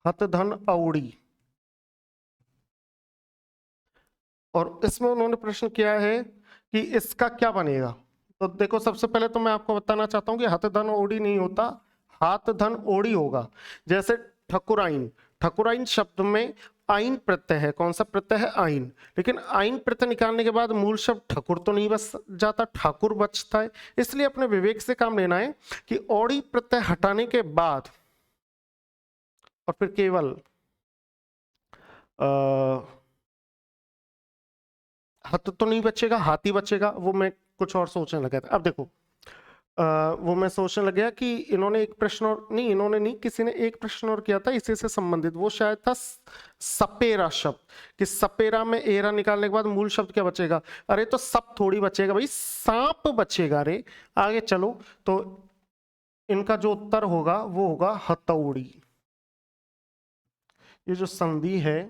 हत धन औड़ी, और इसमें उन्होंने प्रश्न किया है कि इसका क्या बनेगा। तो देखो सबसे पहले तो मैं आपको बताना चाहता हूं कि हत धन ओड़ी नहीं होता, हाथ धन ओड़ी होगा। जैसे ठकुराइन, ठकुराइन शब्द में आइन प्रत्यय है। कौन सा प्रत्यय है? आइन। लेकिन आइन प्रत्यय निकालने के बाद मूल शब्द ठाकुर तो नहीं बच जाता, ठाकुर बचता है। इसलिए अपने विवेक से काम लेना है कि ओड़ी प्रत्यय हटाने के बाद और फिर केवल हत तो नहीं बचेगा, हाथी बचेगा। वो मैं कुछ और सोचने लगा था। अब देखो वो मैं सोचने लग गया कि इन्होंने एक प्रश्न और नहीं, इन्होंने नहीं, किसी ने एक प्रश्न और किया था इसी से संबंधित। वो शायद था सपेरा शब्द, कि सपेरा में एरा निकालने के बाद मूल शब्द क्या बचेगा? अरे तो सब थोड़ी बचेगा भाई, सांप बचेगा रे। आगे चलो तो इनका जो उत्तर होगा वो होगा हथौड़ी। ये जो संधि है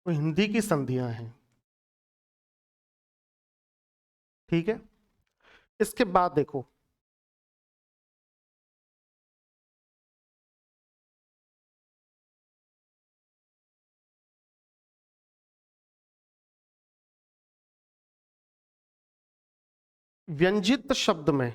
वो हिंदी की संधियां हैं, ठीक है। इसके बाद देखो व्यंजित शब्द में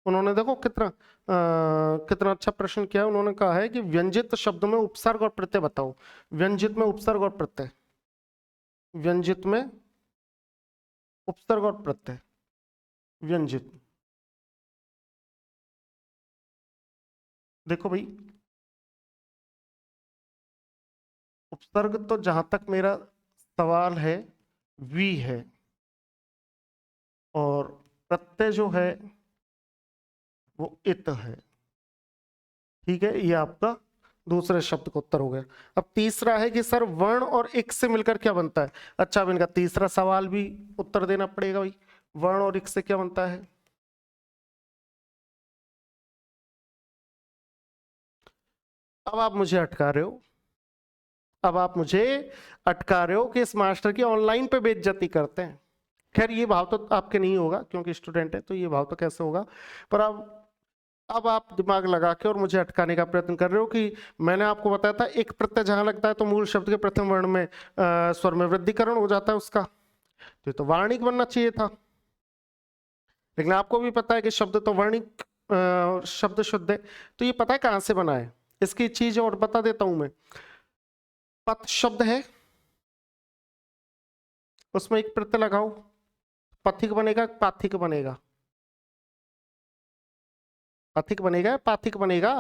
उन्होंने देखो कितना अच्छा प्रश्न किया। उन्होंने कहा है कि व्यंजित शब्द में उपसर्ग और प्रत्यय बताओ। व्यंजित में उपसर्ग और प्रत्यय, व्यंजित में उपसर्ग और प्रत्यय, व्यंजित। देखो भाई उपसर्ग तो जहां तक मेरा सवाल है वी है, और प्रत्यय जो है वो इत है, ठीक है। ये आपका दूसरे शब्द का उत्तर हो गया। अब तीसरा है कि सर वर्ण और इक से मिलकर क्या बनता है? अच्छा अब इनका तीसरा सवाल भी उत्तर देना पड़ेगा भाई, वर्ण और इक से क्या बनता है? अब आप मुझे अटका रहे हो, अब आप मुझे अटका रहे हो कि इस मास्टर की ऑनलाइन पे बेइज्जती करते हैं। खैर ये भाव तो आपके नहीं होगा क्योंकि स्टूडेंट है, तो ये भाव तो कैसे होगा। पर अब आप दिमाग लगा के और मुझे अटकाने का प्रयत्न कर रहे हो कि मैंने आपको बताया था एक प्रत्यय जहां लगता है तो मूल शब्द के प्रथम वर्ण में स्वर में वृद्धिकरण हो जाता है उसका, तो ये तो वार्णिक बनना चाहिए था। लेकिन आपको भी पता है कि शब्द तो वर्णिक शब्द शुद्ध है। तो ये पता है कहां से बना है, इसकी चीज और बता देता हूं मैं। पथ शब्द है, उसमें एक प्रत्यय लगाओ, पथिक बनेगा, पाथिक बनेगा, पथिक बनेगा, पाथिक बनेगा,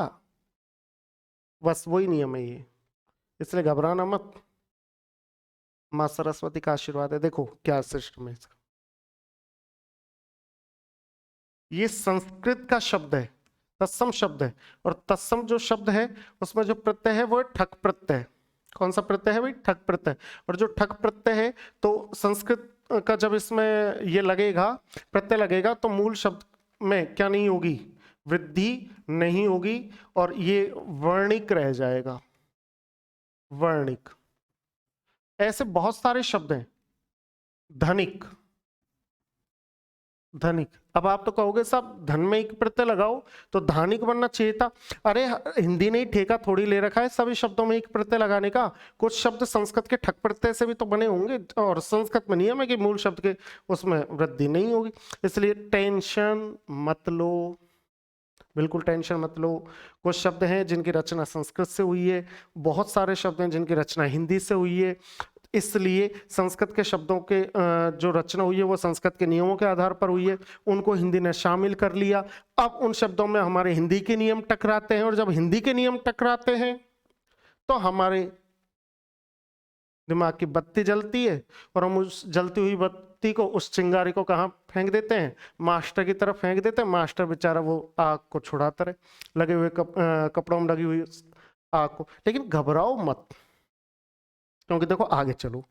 बस वही नियम है ये, इसलिए घबराना मत। माँ सरस्वती का आशीर्वाद है। देखो क्या सिस्टम है इसका। ये संस्कृत का शब्द है, तत्सम शब्द है, और तत्सम जो शब्द है उसमें जो प्रत्यय है वो है ठक प्रत्यय। कौन सा प्रत्यय है भाई? ठक प्रत्यय। और जो ठक प्रत्यय है तो संस्कृत का जब इसमें ये लगेगा, प्रत्यय लगेगा, तो मूल शब्द में क्या नहीं होगी? वृद्धि नहीं होगी, और ये वर्णिक रह जाएगा, वर्णिक। ऐसे बहुत सारे शब्द हैं। धनिक, धनिक। अब आप तो कहोगे साहब धन में एक प्रत्यय लगाओ तो धानिक बनना चाहिए था। अरे हिंदी ने ही ठेका थोड़ी ले रखा है सभी शब्दों में एक प्रत्यय लगाने का। कुछ शब्द संस्कृत के ठक प्रत्यय से भी तो बने होंगे, और संस्कृत में नियम है कि मूल शब्द के उसमें वृद्धि नहीं होगी। इसलिए टेंशन मत लो, बिल्कुल टेंशन मत लो। कुछ शब्द हैं जिनकी रचना संस्कृत से हुई है, बहुत सारे शब्द हैं जिनकी रचना हिंदी से हुई है, इसलिए संस्कृत के शब्दों के जो रचना हुई है वो संस्कृत के नियमों के आधार पर हुई है, उनको हिंदी ने शामिल कर लिया। अब उन शब्दों में हमारे हिंदी के नियम टकराते हैं, और जब हिंदी के नियम टकराते हैं तो हमारे दिमाग की बत्ती जलती है, और हम उस जलती हुई बत्ती को, उस चिंगारी को कहाँ फेंक देते हैं? मास्टर की तरफ फेंक देते हैं। मास्टर बेचारा वो आग को छुड़ाता रहे, लगे हुए कपड़ों में लगी हुई आग को। लेकिन घबराओ मत, क्योंकि देखो आगे चलो।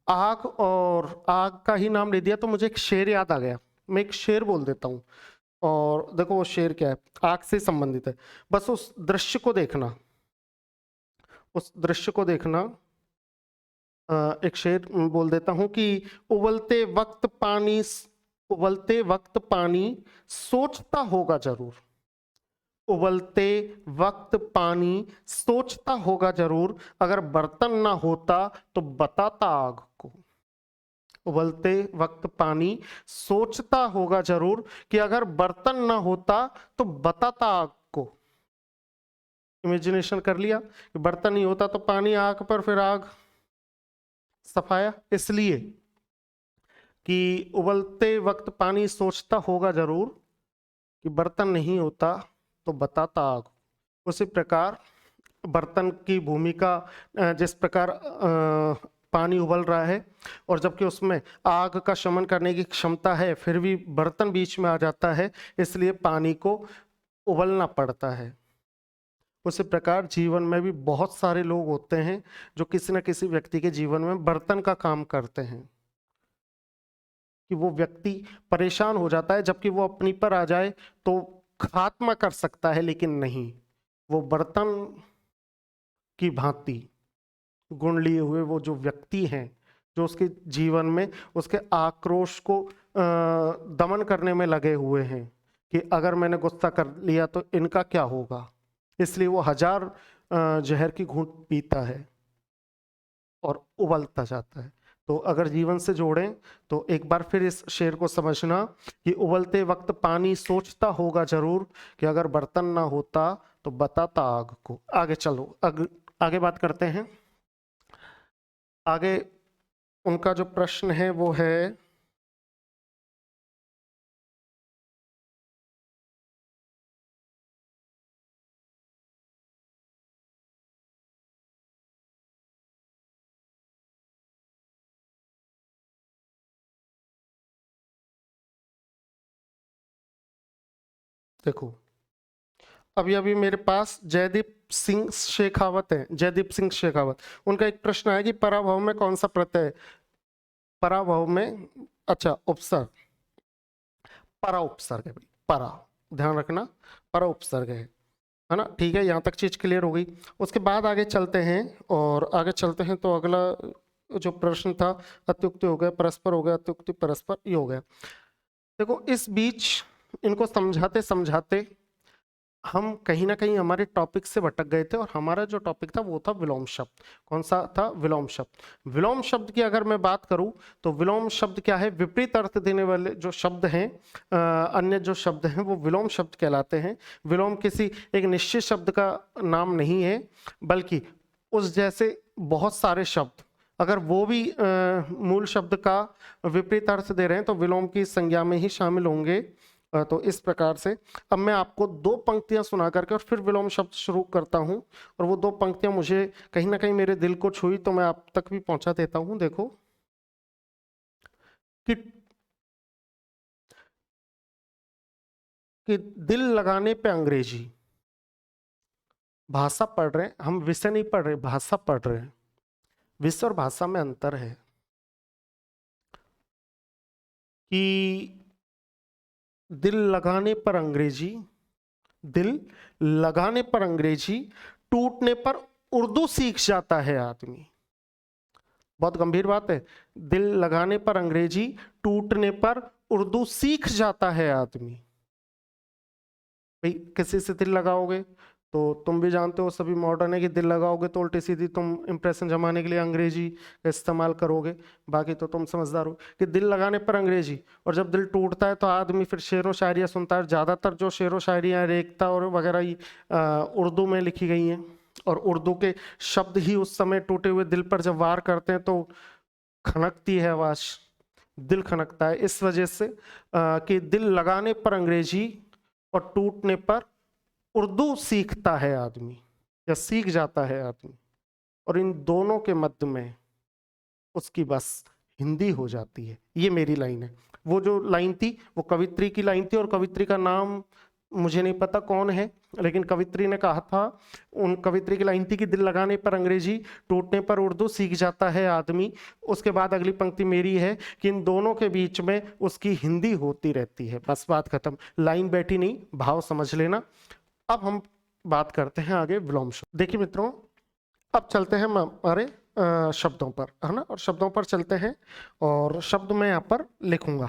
आग, और आग का ही नाम ले दिया तो मुझे एक शेर याद आ गया, मैं एक शेर बोल देता हूँ। और देखो वो शेर क्या है, आग से संबंधित है। बस उस दृश्य को देखना, उस दृश्य को देखना। एक शेर बोल देता हूं कि उबलते वक्त पानी, उबलते वक्त पानी सोचता होगा जरूर। उबलते वक्त पानी सोचता होगा जरूर, अगर बर्तन ना होता तो बताता आग को। उबलते वक्त पानी सोचता होगा जरूर कि अगर बर्तन ना होता तो बताता आग को। इमेजिनेशन कर लिया कि बर्तन नहीं होता तो पानी आग पर, फिर आग सफाया। इसलिए कि उबलते वक्त पानी सोचता होगा जरूर कि बर्तन नहीं होता तो बताता आग। उसी प्रकार बर्तन की भूमिका, जिस प्रकार पानी उबल रहा है और जबकि उसमें आग का शमन करने की क्षमता है, फिर भी बर्तन बीच में आ जाता है, इसलिए पानी को उबलना पड़ता है। उसी प्रकार जीवन में भी बहुत सारे लोग होते हैं जो किसी न किसी व्यक्ति के जीवन में बर्तन का काम करते हैं, कि वो व्यक्ति परेशान हो जाता है, जबकि वो अपनी पर आ जाए तो खात्मा कर सकता है, लेकिन नहीं, वो बर्तन की भांति गुण लिए हुए वो जो व्यक्ति हैं, जो उसके जीवन में उसके आक्रोश को दमन करने में लगे हुए हैं कि अगर मैंने गुस्सा कर लिया तो इनका क्या होगा, इसलिए वो हजार जहर की घूंट पीता है और उबलता जाता है। तो अगर जीवन से जोड़ें तो एक बार फिर इस शेर को समझना कि उबलते वक्त पानी सोचता होगा जरूर कि अगर बर्तन ना होता तो बताता आग को। आगे चलो, आगे बात करते हैं। आगे उनका जो प्रश्न है वो है, देखो अभी अभी मेरे पास जयदीप सिंह शेखावत है, जयदीप सिंह शेखावत, उनका एक प्रश्न है कि पराभव में कौन सा प्रत्यय है? पराभव में, अच्छा उपसर्ग, परा उपसर्ग है भाई, परा, ध्यान रखना, परा उपसर्ग है ना। ठीक है, यहाँ तक चीज क्लियर हो गई। उसके बाद आगे चलते हैं, और आगे चलते हैं तो अगला जो प्रश्न था अत्युक्ति हो गया, परस्पर हो गया, अत्युक्ति परस्पर ये हो गया। देखो इस बीच इनको समझाते समझाते हम कहीं ना कहीं हमारे टॉपिक से भटक गए थे और हमारा जो टॉपिक था वो था विलोम शब्द। कौन सा था? विलोम शब्द। विलोम शब्द की अगर मैं बात करूं तो विलोम शब्द क्या है? विपरीत अर्थ देने वाले जो शब्द हैं, अन्य जो शब्द हैं वो विलोम शब्द कहलाते हैं। विलोम किसी एक निश्चित शब्द का नाम नहीं है, बल्कि उस जैसे बहुत सारे शब्द अगर वो भी मूल शब्द का विपरीत अर्थ दे रहे हैं तो विलोम की संज्ञा में ही शामिल होंगे। तो इस प्रकार से अब मैं आपको दो पंक्तियां सुना करके और फिर विलोम शब्द शुरू करता हूं, और वो दो पंक्तियां मुझे कहीं ना कहीं मेरे दिल को छुई तो मैं आप तक भी पहुंचा देता हूं। देखो कि कि दिल लगाने पे अंग्रेजी। भाषा पढ़ रहे हैं हम, विषय नहीं पढ़ रहे, भाषा पढ़ रहे हैं। विषय और भाषा में अंतर है कि दिल लगाने पर अंग्रेजी, दिल लगाने पर अंग्रेजी, टूटने पर उर्दू सीख जाता है आदमी। बहुत गंभीर बात है। दिल लगाने पर अंग्रेजी, टूटने पर उर्दू सीख जाता है आदमी। भाई किसी से दिल लगाओगे तो तुम भी जानते हो, सभी मॉडर्न है कि दिल लगाओगे तो उल्टी सीधी तुम इंप्रेशन जमाने के लिए अंग्रेजी का इस्तेमाल करोगे। बाकी तो तुम समझदार हो कि दिल लगाने पर अंग्रेजी, और जब दिल टूटता है तो आदमी फिर शेरों शायरियाँ सुनता है। ज़्यादातर जो शेरों शायरियाँ रेखता और वगैरह ही उर्दू में लिखी गई हैं, और उर्दू के शब्द ही उस समय टूटे हुए दिल पर जब वार करते हैं तो खनकती है आवाज, दिल खनकता है। इस वजह से कि दिल लगाने पर अंग्रेजी और टूटने पर उर्दू सीखता है आदमी, या सीख जाता है आदमी, और इन दोनों के मध्य में उसकी बस हिंदी हो जाती है। ये मेरी लाइन है। वो जो लाइन थी वो कवित्री की लाइन थी, और कवित्री का नाम मुझे नहीं पता कौन है, लेकिन कवित्री ने कहा था, उन कवित्री की लाइन थी कि दिल लगाने पर अंग्रेजी, टूटने पर उर्दू सीख जाता है आदमी। उसके बाद अगली पंक्ति मेरी है कि इन दोनों के बीच में उसकी हिंदी होती रहती है। बस बात खत्म। लाइन बैठी नहीं, भाव समझ लेना। अब हम बात करते हैं आगे विलोम शब्द। देखिए मित्रों, अब चलते हैं हमारे शब्दों पर, है ना, और शब्दों पर चलते हैं, और शब्द मैं यहाँ पर लिखूंगा।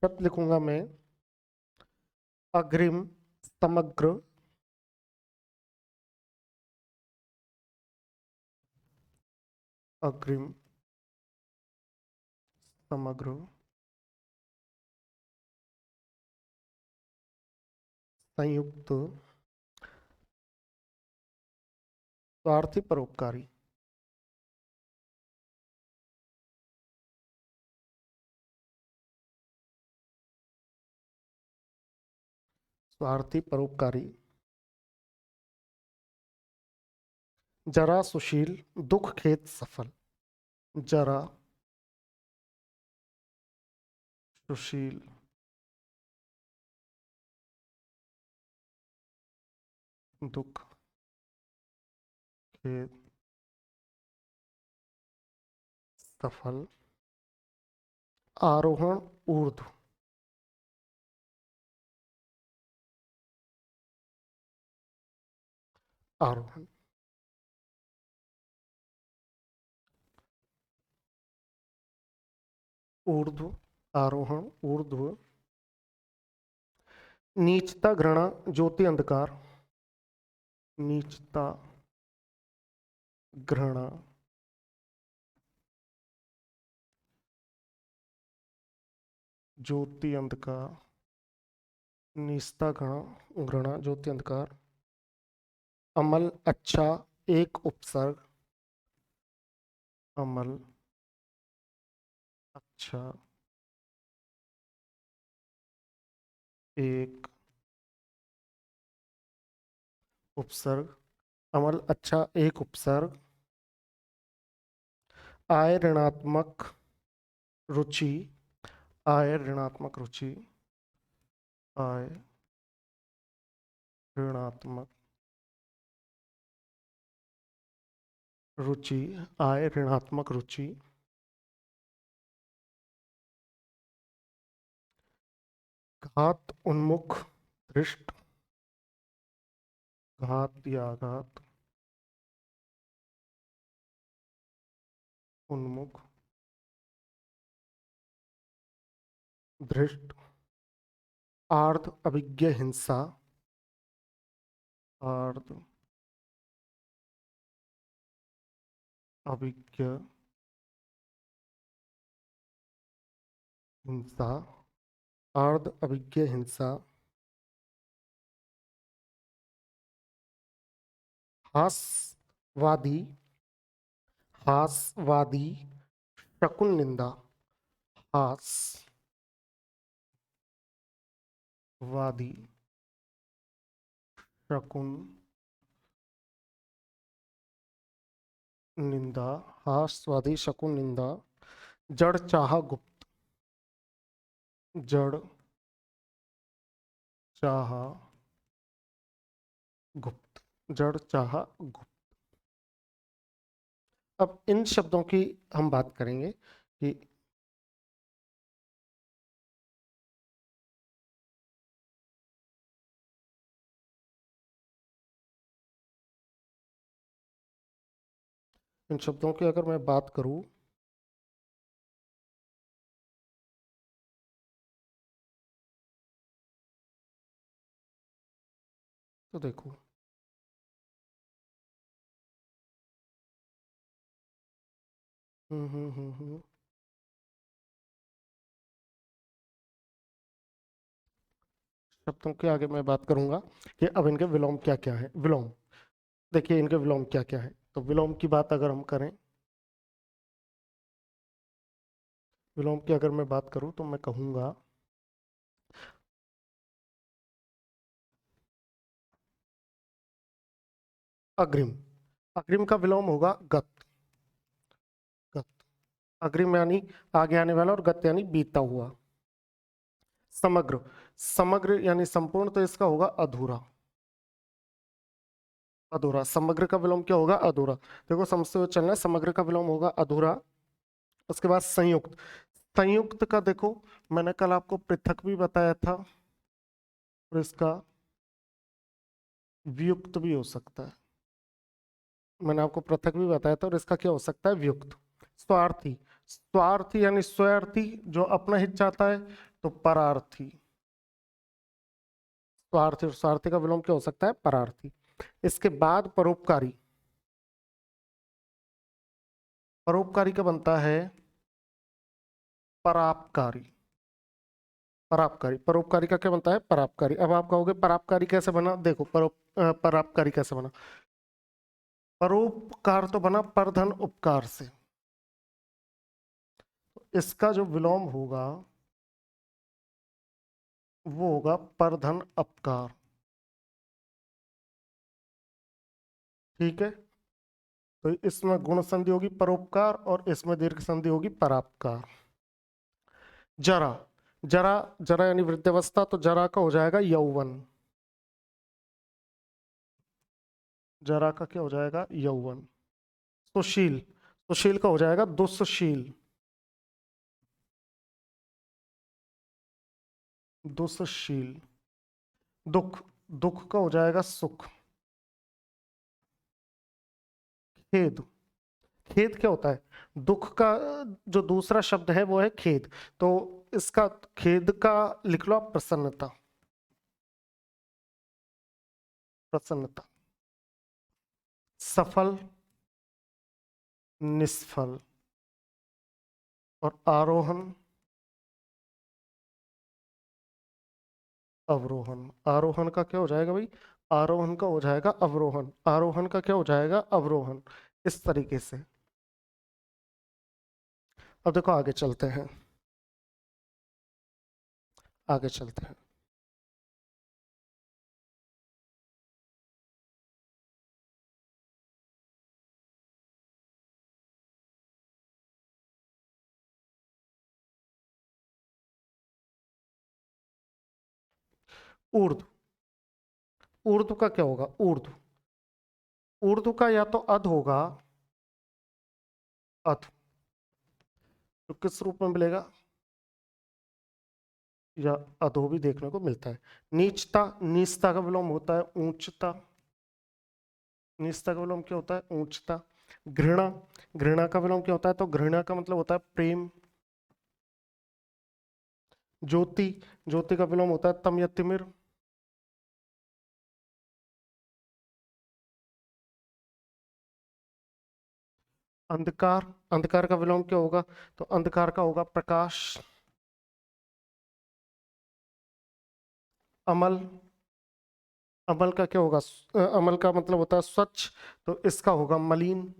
शब्द लिखूंगा मैं अग्रिम, समग्र, अग्रिम, समग्र, संयुक्त, स्वार्थी, परोपकारी। स्वार्थी, परोपकारी, जरा सुशील, दुख खेत सफल। जरा सुशील, दुख खेत सफल। आरोहण, ऊर्ध्व, आरोहण, ऊर्ध्व, आरोहण, ऊर्ध्व। नीचता, घृणा, ज्योति, अंधकार। नीचता, घृणा, ज्योति, अंधकार। नीचता, घृणा, घृणा, ज्योति, अंधकार। अमल, अच्छा, एक उपसर्ग। अमल, अच्छा, एक उपसर्ग। अमल, अच्छा, एक उपसर्ग। आय, ऋणात्मक, रुचि। आय, ऋणात्मक, रुचि। आय, ऋणात्मक, रुचि। आय, ऋणात्मक, रुचि। घात, उन्मुख, दृष्ट। घात या आघात, उन्मुख, धृष्ट, आर्ध अभिज्ञ हिंसा, आर्ध अभिज्ञ हिंसा, आर्ध अभिज्ञ हिंसा, हासवादी, हासवादी, शकुन निंदा, हासवादी, शकुन निंदा, हासवादी, शकुन निंदा, जड़ चाह गुप्त, जड़ चाह गुप्त, जड़ चाह गुप्त। अब इन शब्दों की हम बात करेंगे कि इन शब्दों की अगर मैं बात करूं तो देखो, शब्दों के आगे मैं बात करूंगा कि अब इनके विलोम क्या क्या है। विलोम, देखिए इनके विलोम क्या क्या है। तो विलोम की बात अगर हम करें, विलोम की अगर मैं बात करूं तो मैं कहूंगा अग्रिम। अग्रिम का विलोम होगा गत। गत, अग्रिम यानी आगे आने वाला, और गत यानी बीता हुआ। समग्र, समग्र यानी संपूर्ण, तो इसका होगा अधूरा। अधूरा, समग्र का विलोम क्या होगा? अधूरा। देखो समझते हुए चलना, समग्र का विलोम होगा अधूरा। उसके बाद संयुक्त। संयुक्त का देखो, मैंने कल आपको पृथक भी बताया था, और इसका वियुक्त भी हो सकता है। मैंने आपको पृथक भी बताया था, और इसका क्या हो सकता है? वियुक्त। स्वार्थी, स्वार्थी यानी स्वार्थी, जो अपना हित चाहता है, तो परार्थी। स्वार्थी और स्वार्थी का विलोम क्या हो सकता है? परार्थी। इसके बाद परोपकारी। परोपकारी का बनता है परापकारी। परापकारी, परोपकारी का क्या बनता है? परापकारी। अब आप कहोगे परापकारी कैसे बना? देखो परापकारी कैसे बना। परोपकार तो बना परधन उपकार से। इसका जो विलोम होगा वो होगा परधन अपकार। ठीक है, तो इसमें गुण संधि होगी परोपकार, और इसमें दीर्घ संधि होगी परापकार। जरा, जरा, जरा यानी वृद्धावस्था, तो जरा का हो जाएगा यौवन। जरा का क्या हो जाएगा? यौवन। सुशील, सुशील का हो जाएगा दुस्शील। दुस्शील। दुख, दुख का हो जाएगा सुख। खेद, खेद क्या होता है? दुख का जो दूसरा शब्द है वो है खेद, तो इसका खेद का लिख लो आप प्रसन्नता। प्रसन्नता। सफल, निष्फल, और आरोहण, अवरोहण। आरोहण का क्या हो जाएगा भाई? आरोहण का हो जाएगा अवरोहण। आरोहण का क्या हो जाएगा? अवरोहण। इस तरीके से। अब देखो आगे चलते हैं, आगे चलते हैं। ऊर्ध्व, ऊर्ध्व का क्या होगा? ऊर्ध्व, ऊर्ध्व का या तो अध होगा, अध, तो किस रूप में मिलेगा? या अधो भी देखने को मिलता है। नीचता, नीचता का विलोम होता है ऊंचता। नीचता का विलोम क्या होता है? ऊंचता। घृणा, घृणा का विलोम क्या होता है? तो घृणा का मतलब होता है प्रेम। ज्योति, ज्योति का विलोम होता है तम या तिमिर। अंधकार, अंधकार का विलोम क्या होगा? तो अंधकार का होगा प्रकाश। अमल, अमल का क्या होगा? अमल का मतलब होता है स्वच्छ, तो इसका होगा मलिन।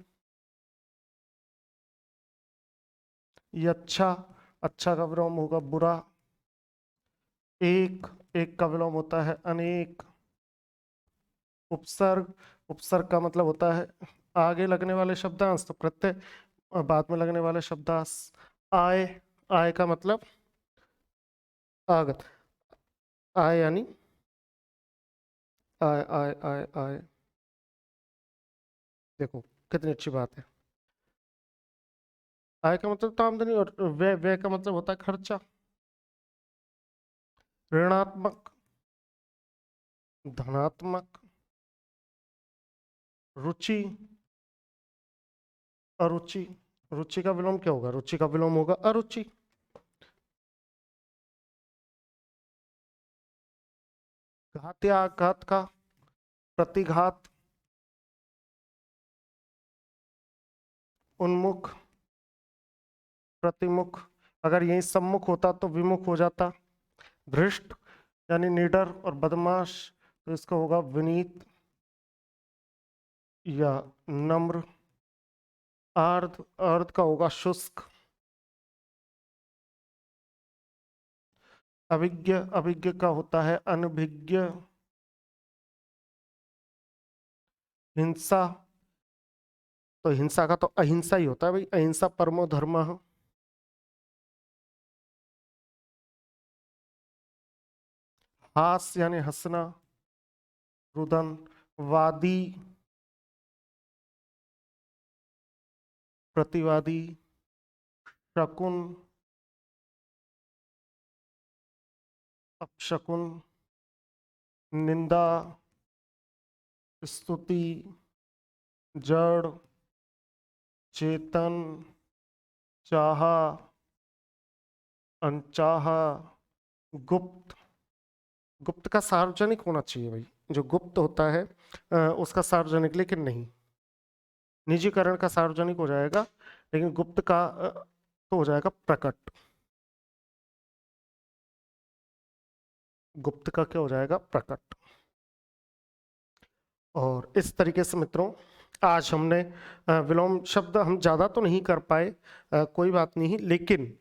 ये अच्छा, अच्छा का विलोम होगा बुरा। एक, एक का विलोम होता है अनेक। उपसर्ग, उपसर्ग का मतलब होता है आगे लगने वाले शब्दांश, तो प्रत्यय, और बाद में लगने वाले शब्दांश। आय, आय का मतलब आगत, आय यानी आय आय आय आय। देखो कितनी अच्छी बात है। आय का मतलब तो आमदनी, और व्यय, व्यय का मतलब होता है खर्चा। ऋणात्मक, धनात्मक। रुचि, अरुचि, रुचि का विलोम क्या होगा? रुचि का विलोम होगा अरुचि। घात या आघात का प्रतिघात। उन्मुख, प्रतिमुख। अगर यही सम्मुख होता तो विमुख हो जाता। भ्रष्ट यानी निडर और बदमाश, तो इसका होगा विनीत या नम्र। आर्ध, अर्ध का होगा शुष्क। अभिज्ञ, अभिज्ञ का होता है अनभिज्ञ। हिंसा, तो हिंसा का तो अहिंसा ही होता है भाई, अहिंसा परमो धर्मः। हास यानी हंसना। रुदन, वादी, प्रतिवादी। शकुन, अपशकुन। निंदा, स्तुति। जड़, चेतन। चाहा, अनचाहा। गुप्त, गुप्त का सार्वजनिक होना चाहिए भाई, जो गुप्त होता है उसका सार्वजनिक, लेकिन नहीं, निजीकरण का सार्वजनिक हो जाएगा, लेकिन गुप्त का तो हो जाएगा प्रकट। गुप्त का क्या हो जाएगा? प्रकट। और इस तरीके से मित्रों आज हमने विलोम शब्द हम ज़्यादा तो नहीं कर पाए, कोई बात नहीं, लेकिन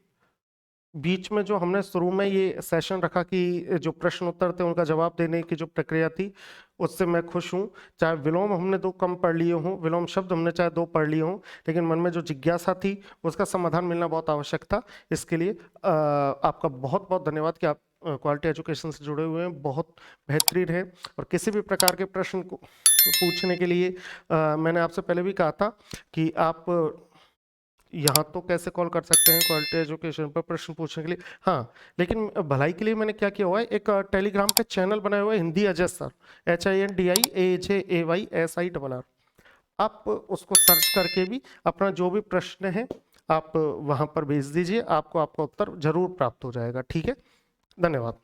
बीच में जो हमने शुरू में ये सेशन रखा कि जो प्रश्न उत्तर थे उनका जवाब देने की जो प्रक्रिया थी, उससे मैं खुश हूँ। चाहे विलोम हमने 2 कम पढ़ लिए हों, विलोम शब्द हमने चाहे 2 पढ़ लिए हों, लेकिन मन में जो जिज्ञासा थी उसका समाधान मिलना बहुत आवश्यक था। इसके लिए आपका बहुत बहुत धन्यवाद कि आप क्वालिटी एजुकेशन से जुड़े हुए हैं, बहुत बेहतरीन है। और किसी भी प्रकार के प्रश्न को पूछने के लिए मैंने आपसे पहले भी कहा था कि आप यहाँ तो कैसे कॉल कर सकते हैं क्वालिटी एजुकेशन पर प्रश्न पूछने के लिए। हाँ, लेकिन भलाई के लिए मैंने क्या किया हुआ है, एक टेलीग्राम पे चैनल बनाया हुआ है, हिंदी अजय सर, HINDIAJAYSIRR। आप उसको सर्च करके भी अपना जो भी प्रश्न है आप वहाँ पर भेज दीजिए, आपको आपका उत्तर जरूर प्राप्त हो जाएगा। ठीक है, धन्यवाद।